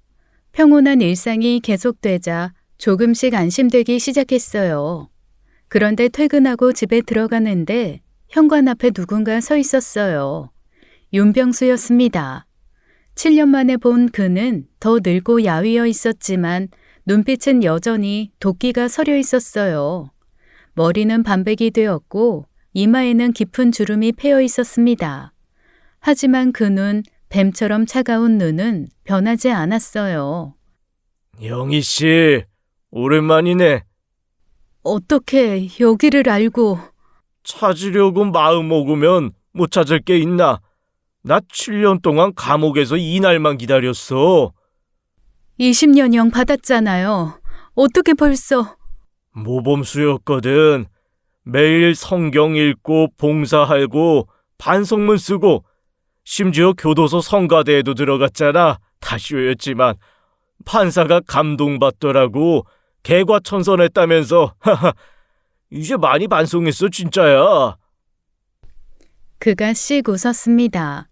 평온한 일상이 계속되자 조금씩 안심되기 시작했어요. 그런데 퇴근하고 집에 들어가는데 현관 앞에 누군가 서 있었어요. 윤병수였습니다. 7년 만에 본 그는 더 늙고 야위어 있었지만 눈빛은 여전히 도끼가 서려 있었어요. 머리는 반백이 되었고 이마에는 깊은 주름이 패여 있었습니다. 하지만 그 눈, 뱀처럼 차가운 눈은 변하지 않았어요. 영희 씨, 오랜만이네. 어떻게 여기를 알고? 찾으려고 마음 먹으면 못 찾을 게 있나? 나 7년 동안 감옥에서 이 날만 기다렸어. 20년형 받았잖아요. 어떻게 벌써? 모범수였거든. 매일 성경 읽고 봉사하고 반성문 쓰고 심지어 교도소 성가대에도 들어갔잖아. 다시였지만 판사가 감동받더라고. 개과천선했다면서. 이제 많이 반성했어 진짜야. 그가 씩 웃었습니다.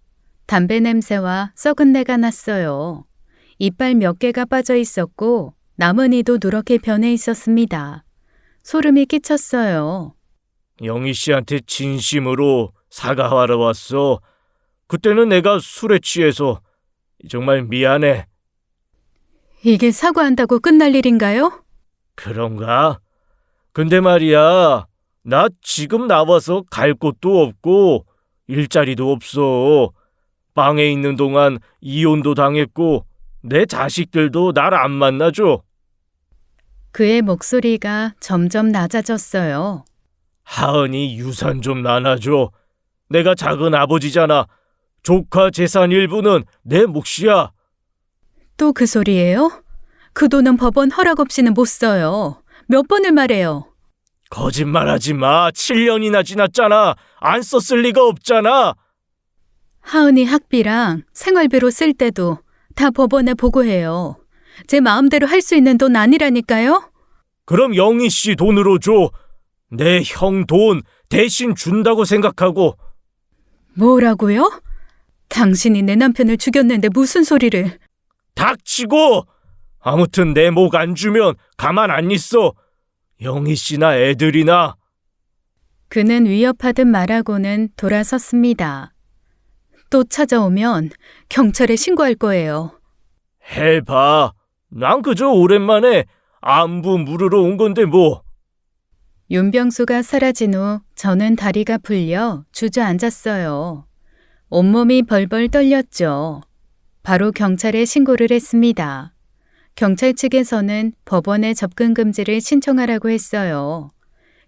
담배 냄새와 썩은 내가 났어요. 이빨 몇 개가 빠져 있었고 남은 이도 누렇게 변해 있었습니다. 소름이 끼쳤어요. 영희 씨한테 진심으로 사과하러 왔어. 그때는 내가 술에 취해서 정말 미안해. 이게 사과한다고 끝날 일인가요? 그런가? 근데 말이야, 나 지금 나와서 갈 곳도 없고 일자리도 없어. 방에 있는 동안 이혼도 당했고 내 자식들도 날 안 만나줘. 그의 목소리가 점점 낮아졌어요. 하은이 유산 좀 나눠줘. 내가 작은 아버지잖아. 조카 재산 일부는 내 몫이야. 또 그 소리예요? 그 돈은 법원 허락 없이는 못 써요. 몇 번을 말해요. 거짓말하지 마. 7년이나 지났잖아. 안 썼을 리가 없잖아. 하은이 학비랑 생활비로 쓸 때도 다 법원에 보고해요. 제 마음대로 할 수 있는 돈 아니라니까요? 그럼 영희 씨 돈으로 줘. 내 형 돈 대신 준다고 생각하고. 뭐라고요? 당신이 내 남편을 죽였는데 무슨 소리를. 닥치고! 아무튼 내 목 안 주면 가만 안 있어. 영희 씨나 애들이나. 그는 위협하듯 말하고는 돌아섰습니다. 또 찾아오면 경찰에 신고할 거예요. 해봐. 난 그저 오랜만에 안부 물으러 온 건데 뭐. 윤병수가 사라진 후 저는 다리가 풀려 주저앉았어요. 온몸이 벌벌 떨렸죠. 바로 경찰에 신고를 했습니다. 경찰 측에서는 법원에 접근 금지를 신청하라고 했어요.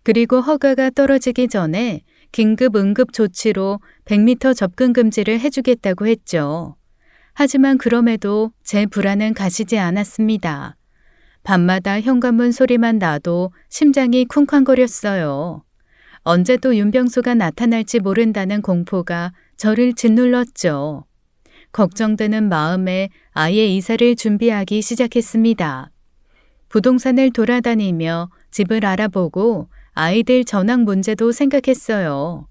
그리고 허가가 떨어지기 전에 긴급 응급 조치로 100m 접근 금지를 해주겠다고 했죠. 하지만 그럼에도 제 불안은 가시지 않았습니다. 밤마다 현관문 소리만 나도 심장이 쿵쾅거렸어요. 언제 또 윤병수가 나타날지 모른다는 공포가 저를 짓눌렀죠. 걱정되는 마음에 아예 이사를 준비하기 시작했습니다. 부동산을 돌아다니며 집을 알아보고 아이들 전학 문제도 생각했어요.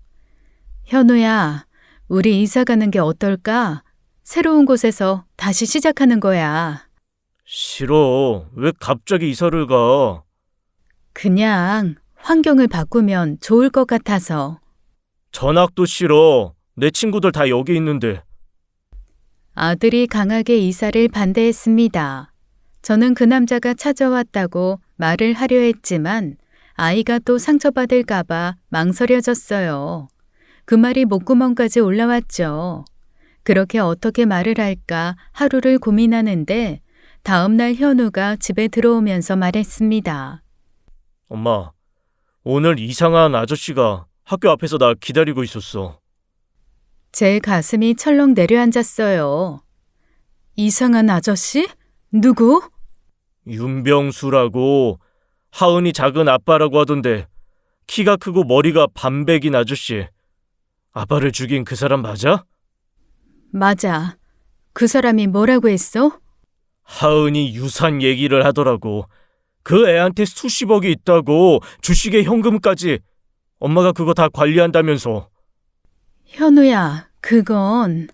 현우야, 우리 이사 가는 게 어떨까? 새로운 곳에서 다시 시작하는 거야. 싫어. 왜 갑자기 이사를 가? 그냥 환경을 바꾸면 좋을 것 같아서. 전학도 싫어. 내 친구들 다 여기 있는데. 아들이 강하게 이사를 반대했습니다. 저는 그 남자가 찾아왔다고 말을 하려 했지만 아이가 또 상처받을까봐 망설여졌어요. 그 말이 목구멍까지 올라왔죠. 그렇게 어떻게 말을 할까 하루를 고민하는데 다음날 현우가 집에 들어오면서 말했습니다. 엄마, 오늘 이상한 아저씨가 학교 앞에서 나 기다리고 있었어. 제 가슴이 철렁 내려앉았어요. 이상한 아저씨? 누구? 윤병수라고. 하은이 작은 아빠라고 하던데 키가 크고 머리가 반백인 아저씨. 아빠를 죽인 그 사람 맞아? 맞아. 그 사람이 뭐라고 했어? 하은이 유산 얘기를 하더라고. 그 애한테 수십억이 있다고, 주식에 현금까지. 엄마가 그거 다 관리한다면서. 현우야, 그건...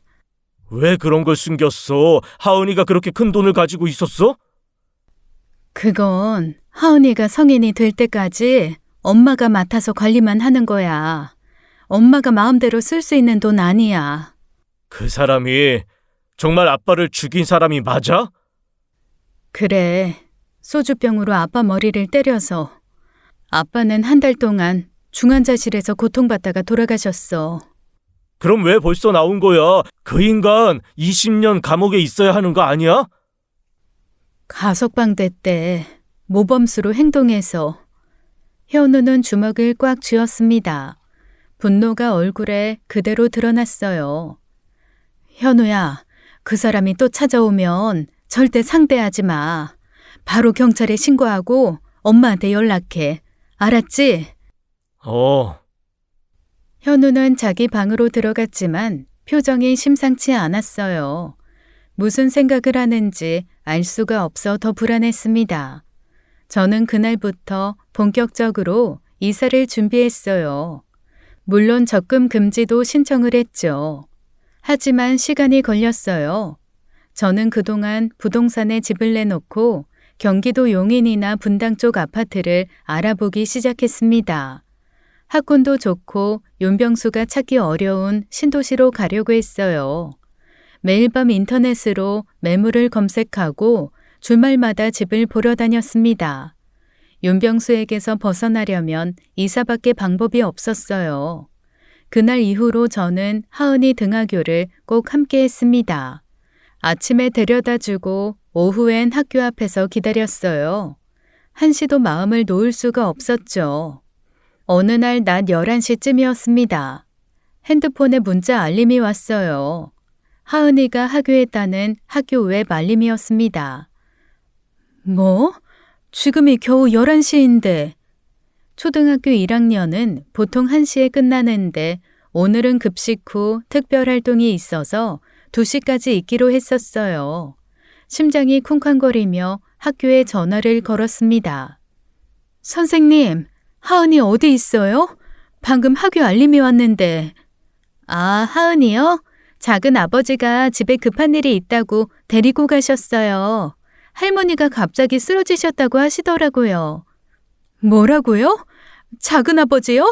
왜 그런 걸 숨겼어? 하은이가 그렇게 큰 돈을 가지고 있었어? 그건 하은이가 성인이 될 때까지 엄마가 맡아서 관리만 하는 거야. 엄마가 마음대로 쓸 수 있는 돈 아니야. 그 사람이 정말 아빠를 죽인 사람이 맞아? 그래, 소주병으로 아빠 머리를 때려서. 아빠는 한 달 동안 중환자실에서 고통받다가 돌아가셨어. 그럼 왜 벌써 나온 거야? 그 인간 20년 감옥에 있어야 하는 거 아니야? 가석방대 때 모범수로 행동해서. 현우는 주먹을 꽉 쥐었습니다. 분노가 얼굴에 그대로 드러났어요. 현우야, 그 사람이 또 찾아오면 절대 상대하지 마. 바로 경찰에 신고하고 엄마한테 연락해. 알았지? 현우는 자기 방으로 들어갔지만 표정이 심상치 않았어요. 무슨 생각을 하는지 알 수가 없어 더 불안했습니다. 저는 그날부터 본격적으로 이사를 준비했어요. 물론 적금 금지도 신청을 했죠. 하지만 시간이 걸렸어요. 저는 그동안 부동산에 집을 내놓고 경기도 용인이나 분당 쪽 아파트를 알아보기 시작했습니다. 학군도 좋고 윤병수가 찾기 어려운 신도시로 가려고 했어요. 매일 밤 인터넷으로 매물을 검색하고 주말마다 집을 보러 다녔습니다. 윤병수에게서 벗어나려면 이사밖에 방법이 없었어요. 그날 이후로 저는 하은이 등하교를 꼭 함께 했습니다. 아침에 데려다주고 오후엔 학교 앞에서 기다렸어요. 한시도 마음을 놓을 수가 없었죠. 어느 날 낮 11시쯤이었습니다. 핸드폰에 문자 알림이 왔어요. 하은이가 하교했다는 학교 웹 알림이었습니다. 뭐? 지금이 겨우 11시인데. 초등학교 1학년은 보통 1시에 끝나는데 오늘은 급식 후 특별 활동이 있어서 2시까지 있기로 했었어요. 심장이 쿵쾅거리며 학교에 전화를 걸었습니다. 선생님, 하은이 어디 있어요? 방금 학교 알림이 왔는데. 아, 하은이요? 작은 아버지가 집에 급한 일이 있다고 데리고 가셨어요. 할머니가 갑자기 쓰러지셨다고 하시더라고요. 뭐라고요? 작은 아버지요?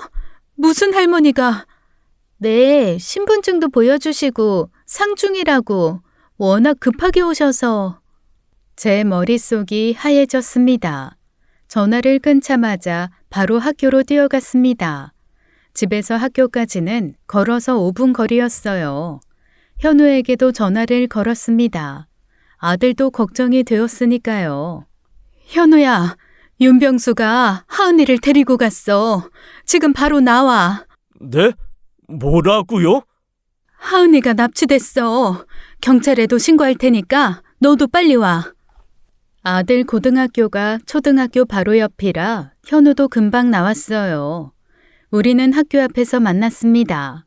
무슨 할머니가? 네, 신분증도 보여주시고 상중이라고 워낙 급하게 오셔서. 제 머릿속이 하얘졌습니다. 전화를 끊자마자 바로 학교로 뛰어갔습니다. 집에서 학교까지는 걸어서 5분 거리였어요. 현우에게도 전화를 걸었습니다. 아들도 걱정이 되었으니까요. 현우야, 윤병수가 하은이를 데리고 갔어. 지금 바로 나와. 네? 뭐라고요? 하은이가 납치됐어. 경찰에도 신고할 테니까 너도 빨리 와. 아들 고등학교가 초등학교 바로 옆이라 현우도 금방 나왔어요. 우리는 학교 앞에서 만났습니다.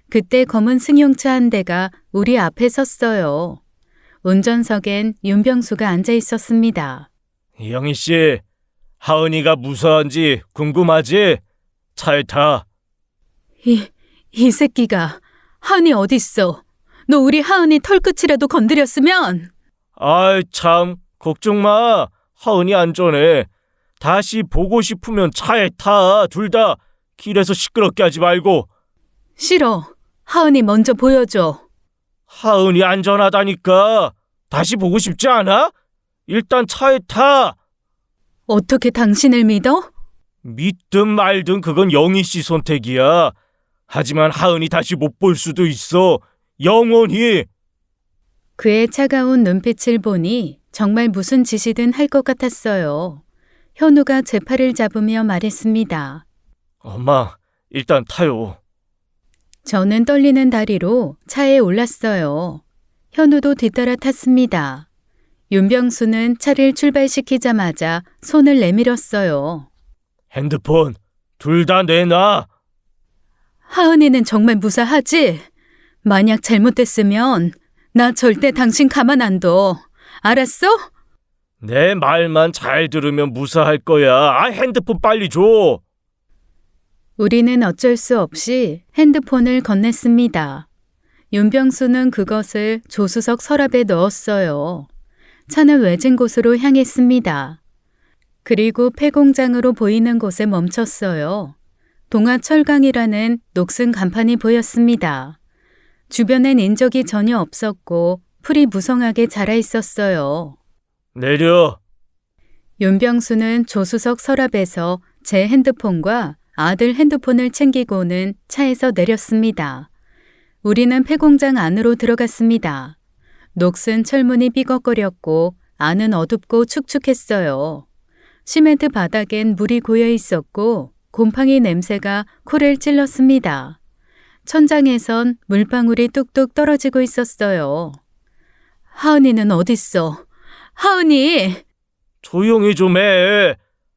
그때 검은 승용차 한 대가 우리 앞에 섰어요. 운전석엔 윤병수가 앉아 있었습니다. 영희 씨, 하은이가 무사한지 궁금하지? 차에 타. 이 새끼가 하은이 어딨어? 너 우리 하은이 털끝이라도 건드렸으면. 아이 참, 걱정 마. 하은이 안전해. 다시 보고 싶으면 차에 타. 둘 다 길에서 시끄럽게 하지 말고. 싫어. 하은이 먼저 보여줘. 하은이 안전하다니까. 다시 보고 싶지 않아? 일단 차에 타. 어떻게 당신을 믿어? 믿든 말든 그건 영희 씨 선택이야. 하지만 하은이 다시 못 볼 수도 있어. 영원히. 그의 차가운 눈빛을 보니 정말 무슨 짓이든 할 것 같았어요. 현우가 제 팔을 잡으며 말했습니다. 엄마, 일단 타요. 저는 떨리는 다리로 차에 올랐어요. 현우도 뒤따라 탔습니다. 윤병수는 차를 출발시키자마자 손을 내밀었어요. 핸드폰 둘 다 내놔. 하은이는 정말 무사하지? 만약 잘못됐으면 나 절대 당신 가만 안 둬. 알았어? 내 말만 잘 들으면 무사할 거야. 아, 핸드폰 빨리 줘. 우리는 어쩔 수 없이 핸드폰을 건넸습니다. 윤병수는 그것을 조수석 서랍에 넣었어요. 차는 외진 곳으로 향했습니다. 그리고 폐공장으로 보이는 곳에 멈췄어요. 동아철강이라는 녹슨 간판이 보였습니다. 주변엔 인적이 전혀 없었고 풀이 무성하게 자라 있었어요. 내려. 윤병수는 조수석 서랍에서 제 핸드폰과 아들 핸드폰을 챙기고는 차에서 내렸습니다. 우리는 폐공장 안으로 들어갔습니다. 녹슨 철문이 삐걱거렸고 안은 어둡고 축축했어요. 시멘트 바닥엔 물이 고여 있었고 곰팡이 냄새가 코를 찔렀습니다. 천장에선 물방울이 뚝뚝 떨어지고 있었어요. 하은이는 어딨어? 하은이! 조용히 좀 해.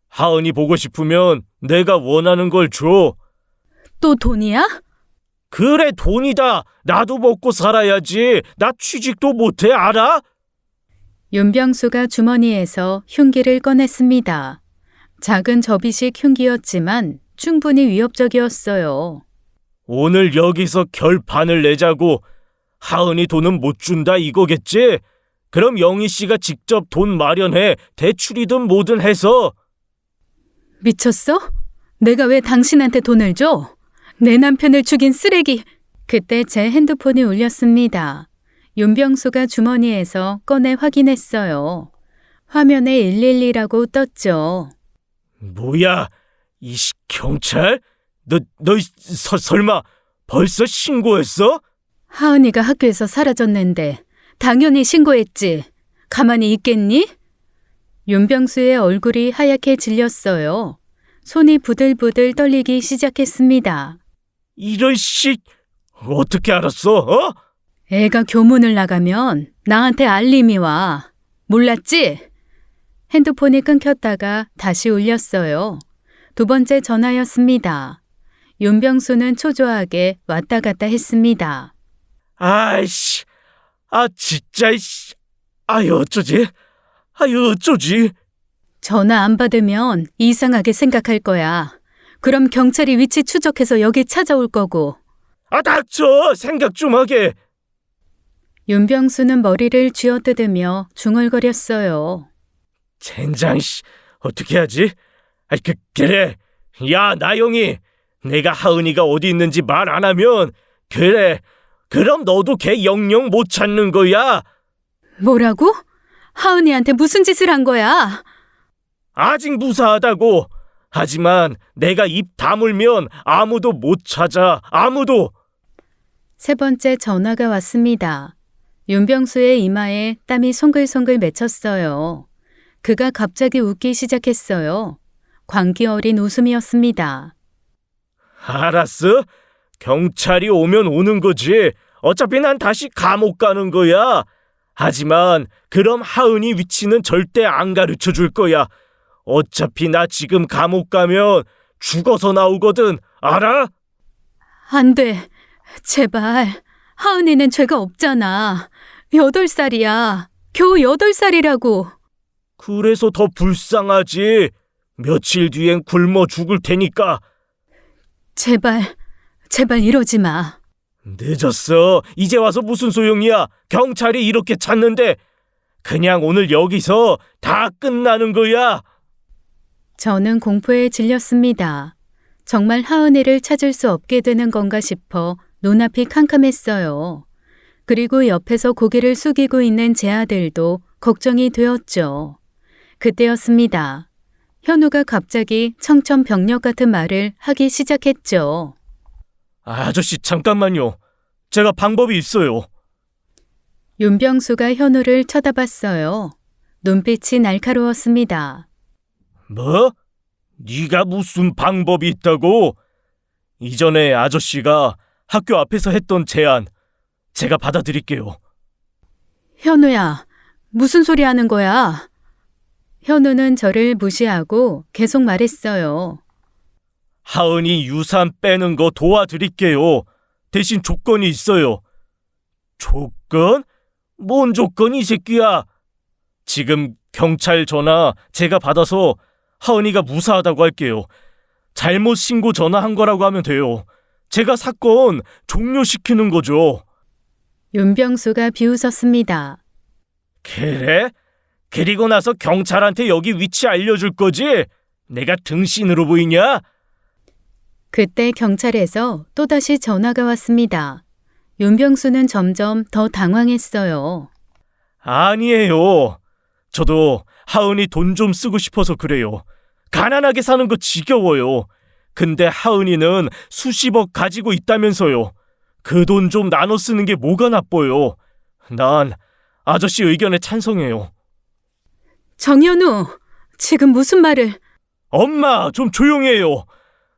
하은이 보고 싶으면 내가 원하는 걸 줘. 또 돈이야? 그래, 돈이다. 나도 먹고 살아야지. 나 취직도 못해, 알아? 윤병수가 주머니에서 흉기를 꺼냈습니다. 작은 접이식 흉기였지만 충분히 위협적이었어요. 오늘 여기서 결판을 내자고. 하은이 돈은 못 준다 이거겠지? 그럼 영희 씨가 직접 돈 마련해. 대출이든 뭐든 해서. 미쳤어? 내가 왜 당신한테 돈을 줘? 내 남편을 죽인 쓰레기! 그때 제 핸드폰이 울렸습니다. 윤병수가 주머니에서 꺼내 확인했어요. 화면에 112라고 떴죠. 뭐야? 이씨, 경찰? 너 설마 벌써 신고했어? 하은이가 학교에서 사라졌는데 당연히 신고했지. 가만히 있겠니? 윤병수의 얼굴이 하얗게 질렸어요. 손이 부들부들 떨리기 시작했습니다. 이런 씨, 어떻게 알았어? 어? 애가 교문을 나가면 나한테 알림이 와. 몰랐지? 핸드폰이 끊겼다가 다시 울렸어요. 두 번째 전화였습니다. 윤병수는 초조하게 왔다 갔다 했습니다. 아이씨, 진짜, 씨. 어쩌지? 어쩌지? 전화 안 받으면 이상하게 생각할 거야. 그럼 경찰이 위치 추적해서 여기 찾아올 거고. 닥쳐! 생각 좀 하게! 윤병수는 머리를 쥐어뜯으며 중얼거렸어요. 젠장, 씨, 어떻게 하지? 그래. 야, 나영이, 내가 하은이가 어디 있는지 말 안 하면, 그래. 그럼 너도 걔 영영 못 찾는 거야. 뭐라고? 하은이한테 무슨 짓을 한 거야? 아직 무사하다고. 하지만 내가 입 다물면 아무도 못 찾아. 아무도. 세 번째 전화가 왔습니다. 윤병수의 이마에 땀이 송글송글 맺혔어요. 그가 갑자기 웃기 시작했어요. 광기 어린 웃음이었습니다. 알았어? 경찰이 오면 오는 거지. 어차피 난 다시 감옥 가는 거야. 하지만 그럼 하은이 위치는 절대 안 가르쳐 줄 거야. 어차피 나 지금 감옥 가면 죽어서 나오거든. 알아? 안 돼. 제발. 하은이는 죄가 없잖아. 8살이야. 겨우 8살이라고. 그래서 더 불쌍하지. 며칠 뒤엔 굶어 죽을 테니까. 제발 이러지 마. 늦었어. 이제 와서 무슨 소용이야. 경찰이 이렇게 찾는데. 그냥 오늘 여기서 다 끝나는 거야. 저는 공포에 질렸습니다. 정말 하은이를 찾을 수 없게 되는 건가 싶어 눈앞이 캄캄했어요. 그리고 옆에서 고개를 숙이고 있는 제 아들도 걱정이 되었죠. 그때였습니다. 현우가 갑자기 청천벽력 같은 말을 하기 시작했죠. 아저씨 잠깐만요. 제가 방법이 있어요. 윤병수가 현우를 쳐다봤어요. 눈빛이 날카로웠습니다. 뭐? 네가 무슨 방법이 있다고? 이전에 아저씨가 학교 앞에서 했던 제안 제가 받아들일게요. 현우야, 무슨 소리 하는 거야? 현우는 저를 무시하고 계속 말했어요. 하은이 유산 빼는 거 도와드릴게요. 대신 조건이 있어요. 조건? 뭔 조건이 이 새끼야? 지금 경찰 전화 제가 받아서 하은이가 무사하다고 할게요. 잘못 신고 전화한 거라고 하면 돼요. 제가 사건 종료시키는 거죠. 윤병수가 비웃었습니다. 그래? 그리고 나서 경찰한테 여기 위치 알려줄 거지? 내가 등신으로 보이냐? 그때 경찰에서 또다시 전화가 왔습니다. 윤병수는 점점 더 당황했어요. 아니에요. 저도 하은이 돈 좀 쓰고 싶어서 그래요. 가난하게 사는 거 지겨워요. 근데 하은이는 수십억 가지고 있다면서요. 그 돈 좀 나눠 쓰는 게 뭐가 나빠요. 난 아저씨 의견에 찬성해요. 정현우, 지금 무슨 말을... 엄마, 좀 조용해요.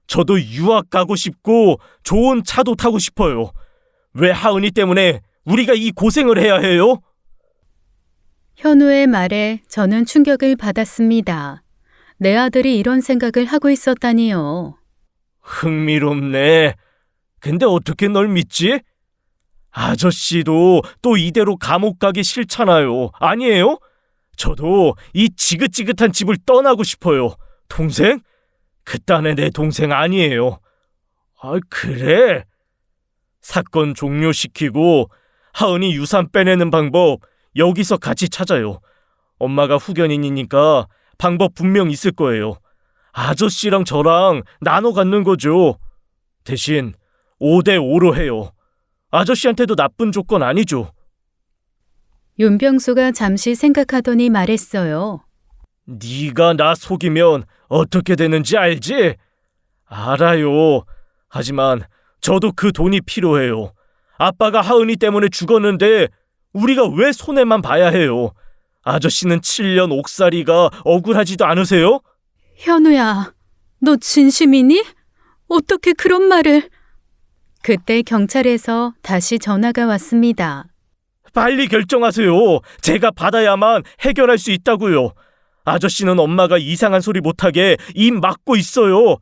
저도 유학 가고 싶고 좋은 차도 타고 싶어요. 왜 하은이 때문에 우리가 이 고생을 해야 해요? 현우의 말에 저는 충격을 받았습니다. 내 아들이 이런 생각을 하고 있었다니요. 흥미롭네. 근데 어떻게 널 믿지? 아저씨도 또 이대로 감옥 가기 싫잖아요. 아니에요? 저도 이 지긋지긋한 집을 떠나고 싶어요. 동생? 그딴애 내 동생 아니에요. 그래? 사건 종료시키고 하은이 유산 빼내는 방법 여기서 같이 찾아요. 엄마가 후견인이니까 방법 분명 있을 거예요. 아저씨랑 저랑 나눠 갖는 거죠. 대신 5대5로 해요. 아저씨한테도 나쁜 조건 아니죠. 윤병수가 잠시 생각하더니 말했어요. 네가 나 속이면 어떻게 되는지 알지? 알아요. 하지만 저도 그 돈이 필요해요. 아빠가 하은이 때문에 죽었는데 우리가 왜 손해만 봐야 해요? 아저씨는 7년 옥살이가 억울하지도 않으세요? 현우야, 너 진심이니? 어떻게 그런 말을? 그때 경찰에서 다시 전화가 왔습니다. 빨리 결정하세요. 제가 받아야만 해결할 수 있다고요. 아저씨는 엄마가 이상한 소리 못하게 입 막고 있어요.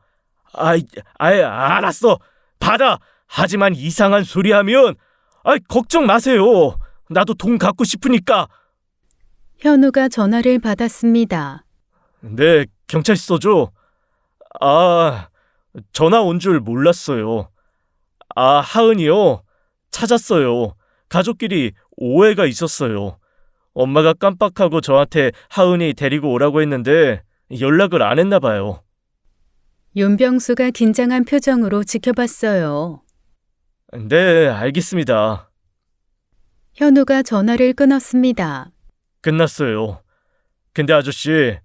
알았어. 받아. 하지만 이상한 소리 하면 걱정 마세요. 나도 돈 갖고 싶으니까. 현우가 전화를 받았습니다. 네, 경찰서죠? 전화 온 줄 몰랐어요. 하은이요. 찾았어요. 가족끼리 오해가 있었어요. 엄마가 깜빡하고 저한테 하은이 데리고 오라고 했는데 연락을 안 했나 봐요. 윤병수가 긴장한 표정으로 지켜봤어요. 네, 알겠습니다. 현우가 전화를 끊었습니다. 끝났어요. 근데 아저씨,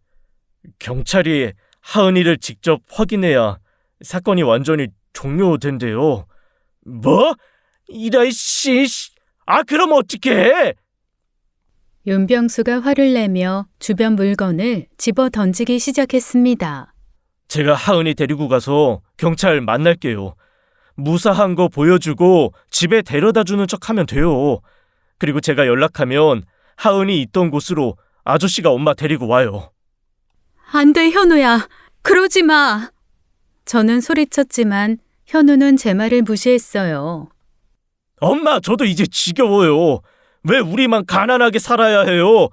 경찰이 하은이를 직접 확인해야 사건이 완전히 종료된대요. 뭐? 이런 씨. 그럼 어떡해? 윤병수가 화를 내며 주변 물건을 집어 던지기 시작했습니다. 제가 하은이 데리고 가서 경찰 만날게요. 무사한 거 보여주고 집에 데려다 주는 척 하면 돼요. 그리고 제가 연락하면 하은이 있던 곳으로 아저씨가 엄마 데리고 와요. 안 돼, 현우야. 그러지 마. 저는 소리쳤지만 현우는 제 말을 무시했어요. 엄마, 저도 이제 지겨워요. 왜 우리만 가난하게 살아야 해요?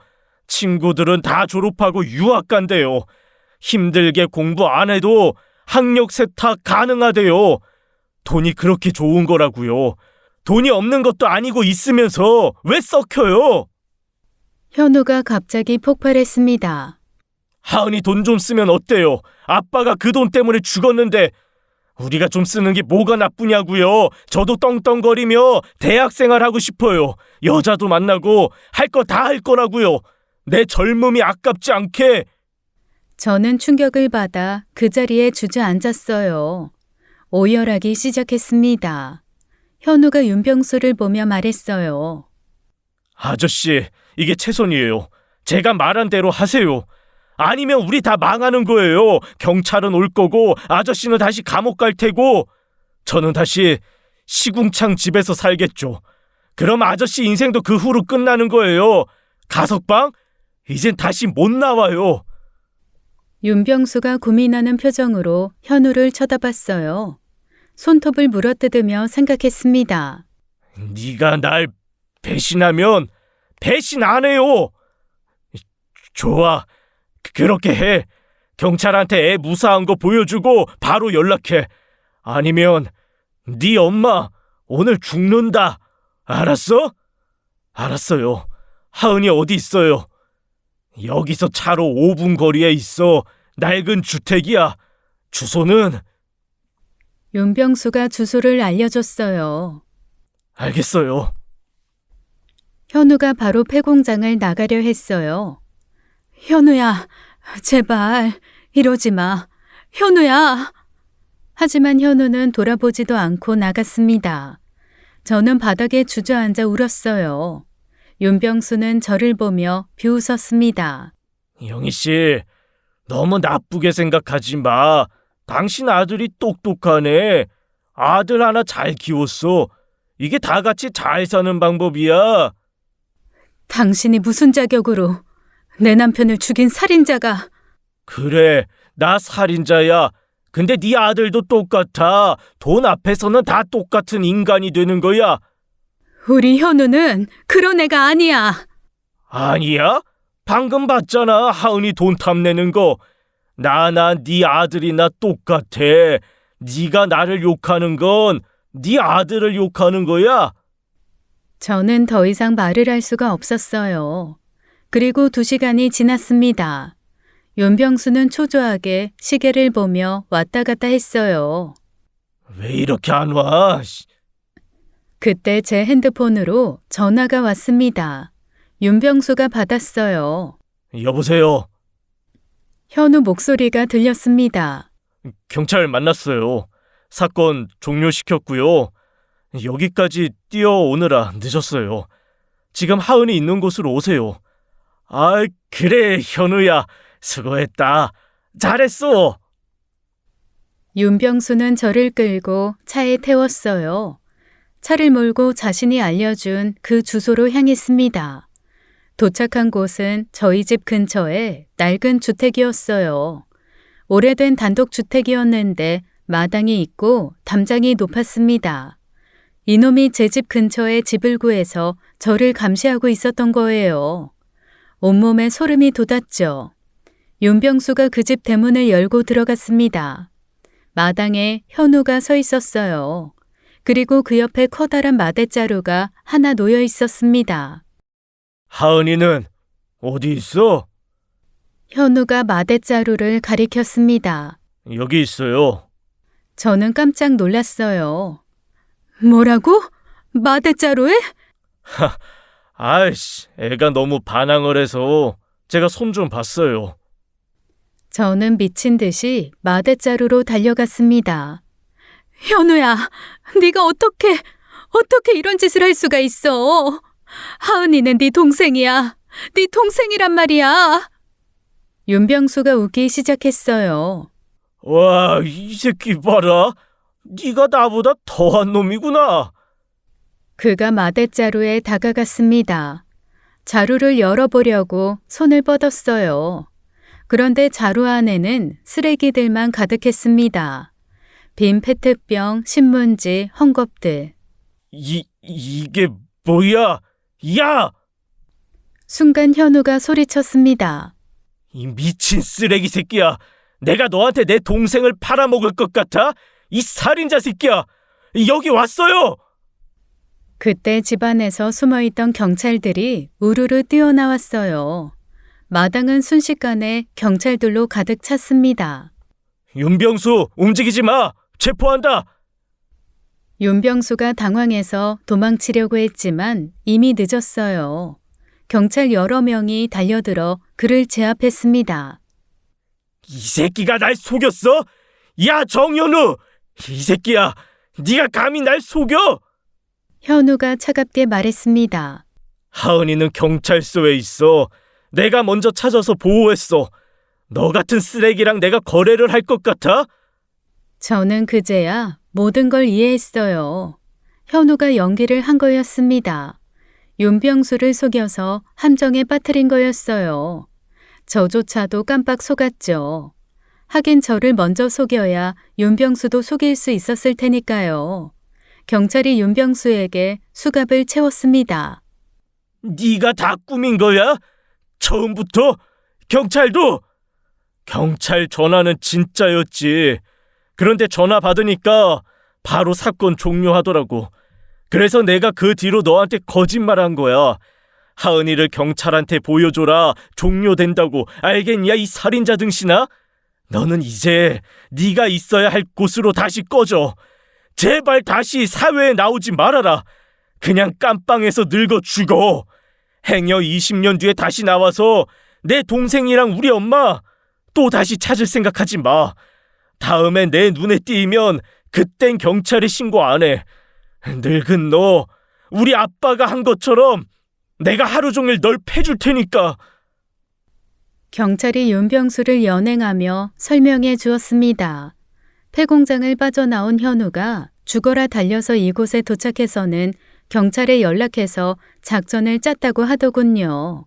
친구들은 다 졸업하고 유학 간대요. 힘들게 공부 안 해도 학력 세탁 가능하대요. 돈이 그렇게 좋은 거라고요. 돈이 없는 것도 아니고 있으면서 왜 썩혀요? 현우가 갑자기 폭발했습니다. 하은이 돈 좀 쓰면 어때요? 아빠가 그 돈 때문에 죽었는데 우리가 좀 쓰는 게 뭐가 나쁘냐고요. 저도 떵떵거리며 대학생활 하고 싶어요. 여자도 만나고 할 거 다 할 거라고요. 내 젊음이 아깝지 않게. 저는 충격을 받아 그 자리에 주저앉았어요. 오열하기 시작했습니다. 현우가 윤병수를 보며 말했어요. 아저씨, 이게 최선이에요. 제가 말한 대로 하세요. 아니면 우리 다 망하는 거예요. 경찰은 올 거고 아저씨는 다시 감옥 갈 테고 저는 다시 시궁창 집에서 살겠죠. 그럼 아저씨 인생도 그 후로 끝나는 거예요. 가석방? 이젠 다시 못 나와요. 윤병수가 고민하는 표정으로 현우를 쳐다봤어요. 손톱을 물어뜯으며 생각했습니다. 네가 날 배신하면 배신 안 해요. 좋아. 그렇게 해. 경찰한테 애 무사한 거 보여주고 바로 연락해. 아니면 네 엄마 오늘 죽는다. 알았어? 알았어요. 하은이 어디 있어요? 여기서 차로 5분 거리에 있어. 낡은 주택이야. 주소는? 윤병수가 주소를 알려줬어요. 알겠어요. 현우가 바로 폐공장을 나가려 했어요. 현우야, 제발 이러지 마. 현우야. 하지만 현우는 돌아보지도 않고 나갔습니다. 저는 바닥에 주저앉아 울었어요. 윤병수는 저를 보며 비웃었습니다. 영희 씨, 너무 나쁘게 생각하지 마. 당신 아들이 똑똑하네. 아들 하나 잘 키웠어. 이게 다 같이 잘 사는 방법이야. 당신이 무슨 자격으로 내 남편을 죽인 살인자가. 그래, 나 살인자야. 근데 네 아들도 똑같아. 돈 앞에서는 다 똑같은 인간이 되는 거야. 우리 현우는 그런 애가 아니야. 아니야? 방금 봤잖아. 하은이 돈 탐내는 거. 나나 네 아들이나 똑같아. 네가 나를 욕하는 건 네 아들을 욕하는 거야. 저는 더 이상 말을 할 수가 없었어요. 그리고 2시간이 지났습니다. 윤병수는 초조하게 시계를 보며 왔다 갔다 했어요. 왜 이렇게 안 와? 그때 제 핸드폰으로 전화가 왔습니다. 윤병수가 받았어요. 여보세요. 현우 목소리가 들렸습니다. 경찰 만났어요. 사건 종료시켰고요. 여기까지 뛰어오느라 늦었어요. 지금 하은이 있는 곳으로 오세요. 그래, 현우야. 수고했다. 잘했어. 윤병수는 저를 끌고 차에 태웠어요. 차를 몰고 자신이 알려준 그 주소로 향했습니다. 도착한 곳은 저희 집 근처에 낡은 주택이었어요. 오래된 단독주택이었는데 마당이 있고 담장이 높았습니다. 이놈이 제 집 근처에 집을 구해서 저를 감시하고 있었던 거예요. 온몸에 소름이 돋았죠. 윤병수가 그 집 대문을 열고 들어갔습니다. 마당에 현우가 서 있었어요. 그리고 그 옆에 커다란 마대자루가 하나 놓여 있었습니다. 하은이는 어디 있어? 현우가 마대자루를 가리켰습니다. 여기 있어요. 저는 깜짝 놀랐어요. 뭐라고? 마대자루에? 아이씨, 애가 너무 반항을 해서 제가 손 좀 봤어요. 저는 미친 듯이 마대자루로 달려갔습니다. 현우야, 네가 어떻게 이런 짓을 할 수가 있어? 하은이는 네 동생이야. 네 동생이란 말이야. 윤병수가 웃기 시작했어요. 와, 이 새끼 봐라. 네가 나보다 더한 놈이구나. 그가 마대자루에 다가갔습니다. 자루를 열어보려고 손을 뻗었어요. 그런데 자루 안에는 쓰레기들만 가득했습니다. 빈 페트병, 신문지, 헝겊들. 이게 뭐야? 야! 순간 현우가 소리쳤습니다. 이 미친 쓰레기 새끼야. 내가 너한테 내 동생을 팔아먹을 것 같아? 이 살인자 새끼야. 여기 왔어요. 그때 집안에서 숨어있던 경찰들이 우르르 뛰어나왔어요. 마당은 순식간에 경찰들로 가득 찼습니다. 윤병수, 움직이지 마. 체포한다. 윤병수가 당황해서 도망치려고 했지만 이미 늦었어요. 경찰 여러 명이 달려들어 그를 제압했습니다. 이 새끼가 날 속였어? 야, 정현우! 이 새끼야, 네가 감히 날 속여? 현우가 차갑게 말했습니다. 하은이는 경찰서에 있어. 내가 먼저 찾아서 보호했어. 너 같은 쓰레기랑 내가 거래를 할 것 같아? 저는 그제야 모든 걸 이해했어요. 현우가 연기를 한 거였습니다. 윤병수를 속여서 함정에 빠뜨린 거였어요. 저조차도 깜빡 속았죠. 하긴 저를 먼저 속여야 윤병수도 속일 수 있었을 테니까요. 경찰이 윤병수에게 수갑을 채웠습니다. 네가 다 꾸민 거야? 처음부터? 경찰도? 경찰 전화는 진짜였지. 그런데 전화 받으니까 바로 사건 종료하더라고. 그래서 내가 그 뒤로 너한테 거짓말한 거야. 하은이를 경찰한테 보여줘라. 종료된다고. 알겠냐, 이 살인자 등신아? 너는 이제 네가 있어야 할 곳으로 다시 꺼져. 제발 다시 사회에 나오지 말아라. 그냥 깜빵에서 늙어 죽어. 행여 20년 뒤에 다시 나와서 내 동생이랑 우리 엄마 또 다시 찾을 생각하지 마. 다음에 내 눈에 띄면 그땐 경찰에 신고 안 해. 늙은 너, 우리 아빠가 한 것처럼 내가 하루 종일 널 패줄 테니까. 경찰이 윤병수를 연행하며 설명해 주었습니다. 폐공장을 빠져나온 현우가 죽어라 달려서 이곳에 도착해서는 경찰에 연락해서 작전을 짰다고 하더군요.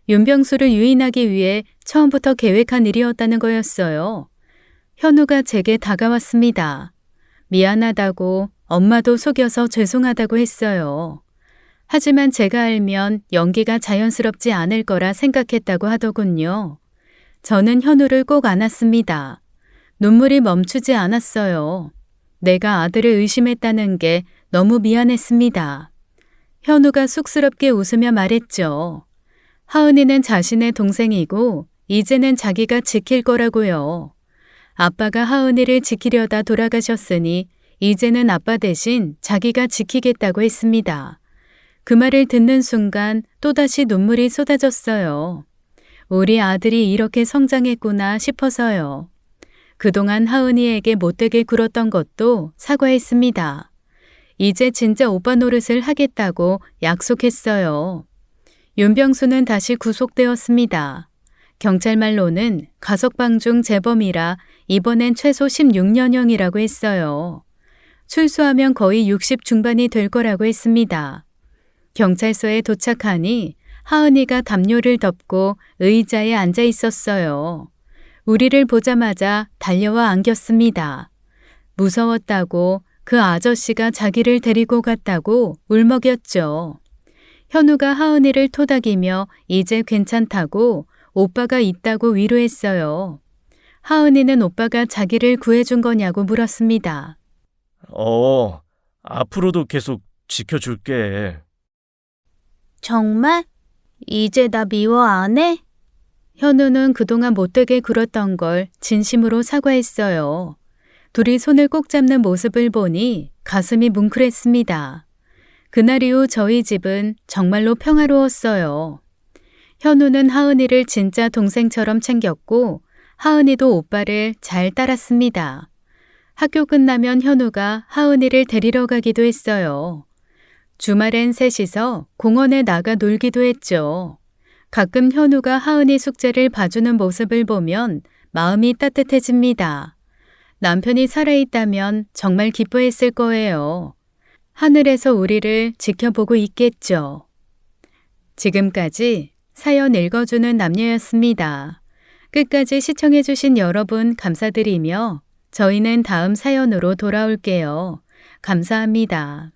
윤병수를 유인하기 위해 처음부터 계획한 일이었다는 거였어요. 현우가 제게 다가왔습니다. 미안하다고 엄마도 속여서 죄송하다고 했어요. 하지만 제가 알면 연기가 자연스럽지 않을 거라 생각했다고 하더군요. 저는 현우를 꼭 안았습니다. 눈물이 멈추지 않았어요. 내가 아들을 의심했다는 게 너무 미안했습니다. 현우가 쑥스럽게 웃으며 말했죠. 하은이는 자신의 동생이고 이제는 자기가 지킬 거라고요. 아빠가 하은이를 지키려다 돌아가셨으니 이제는 아빠 대신 자기가 지키겠다고 했습니다. 그 말을 듣는 순간 또다시 눈물이 쏟아졌어요. 우리 아들이 이렇게 성장했구나 싶어서요. 그동안 하은이에게 못되게 굴었던 것도 사과했습니다. 이제 진짜 오빠 노릇을 하겠다고 약속했어요. 윤병수는 다시 구속되었습니다. 경찰말로는 가석방 중 재범이라 이번엔 최소 16년형이라고 했어요. 출소하면 거의 60 중반이 될 거라고 했습니다. 경찰서에 도착하니 하은이가 담요를 덮고 의자에 앉아 있었어요. 우리를 보자마자 달려와 안겼습니다. 무서웠다고 그 아저씨가 자기를 데리고 갔다고 울먹였죠. 현우가 하은이를 토닥이며 이제 괜찮다고 오빠가 있다고 위로했어요. 하은이는 오빠가 자기를 구해준 거냐고 물었습니다. 앞으로도 계속 지켜줄게. 정말? 이제 나 미워 안 해? 현우는 그동안 못되게 굴었던 걸 진심으로 사과했어요. 둘이 손을 꼭 잡는 모습을 보니 가슴이 뭉클했습니다. 그날 이후 저희 집은 정말로 평화로웠어요. 현우는 하은이를 진짜 동생처럼 챙겼고 하은이도 오빠를 잘 따랐습니다. 학교 끝나면 현우가 하은이를 데리러 가기도 했어요. 주말엔 셋이서 공원에 나가 놀기도 했죠. 가끔 현우가 하은이 숙제를 봐주는 모습을 보면 마음이 따뜻해집니다. 남편이 살아있다면 정말 기뻐했을 거예요. 하늘에서 우리를 지켜보고 있겠죠. 지금까지 사연 읽어주는 남녀였습니다. 끝까지 시청해주신 여러분 감사드리며 저희는 다음 사연으로 돌아올게요. 감사합니다.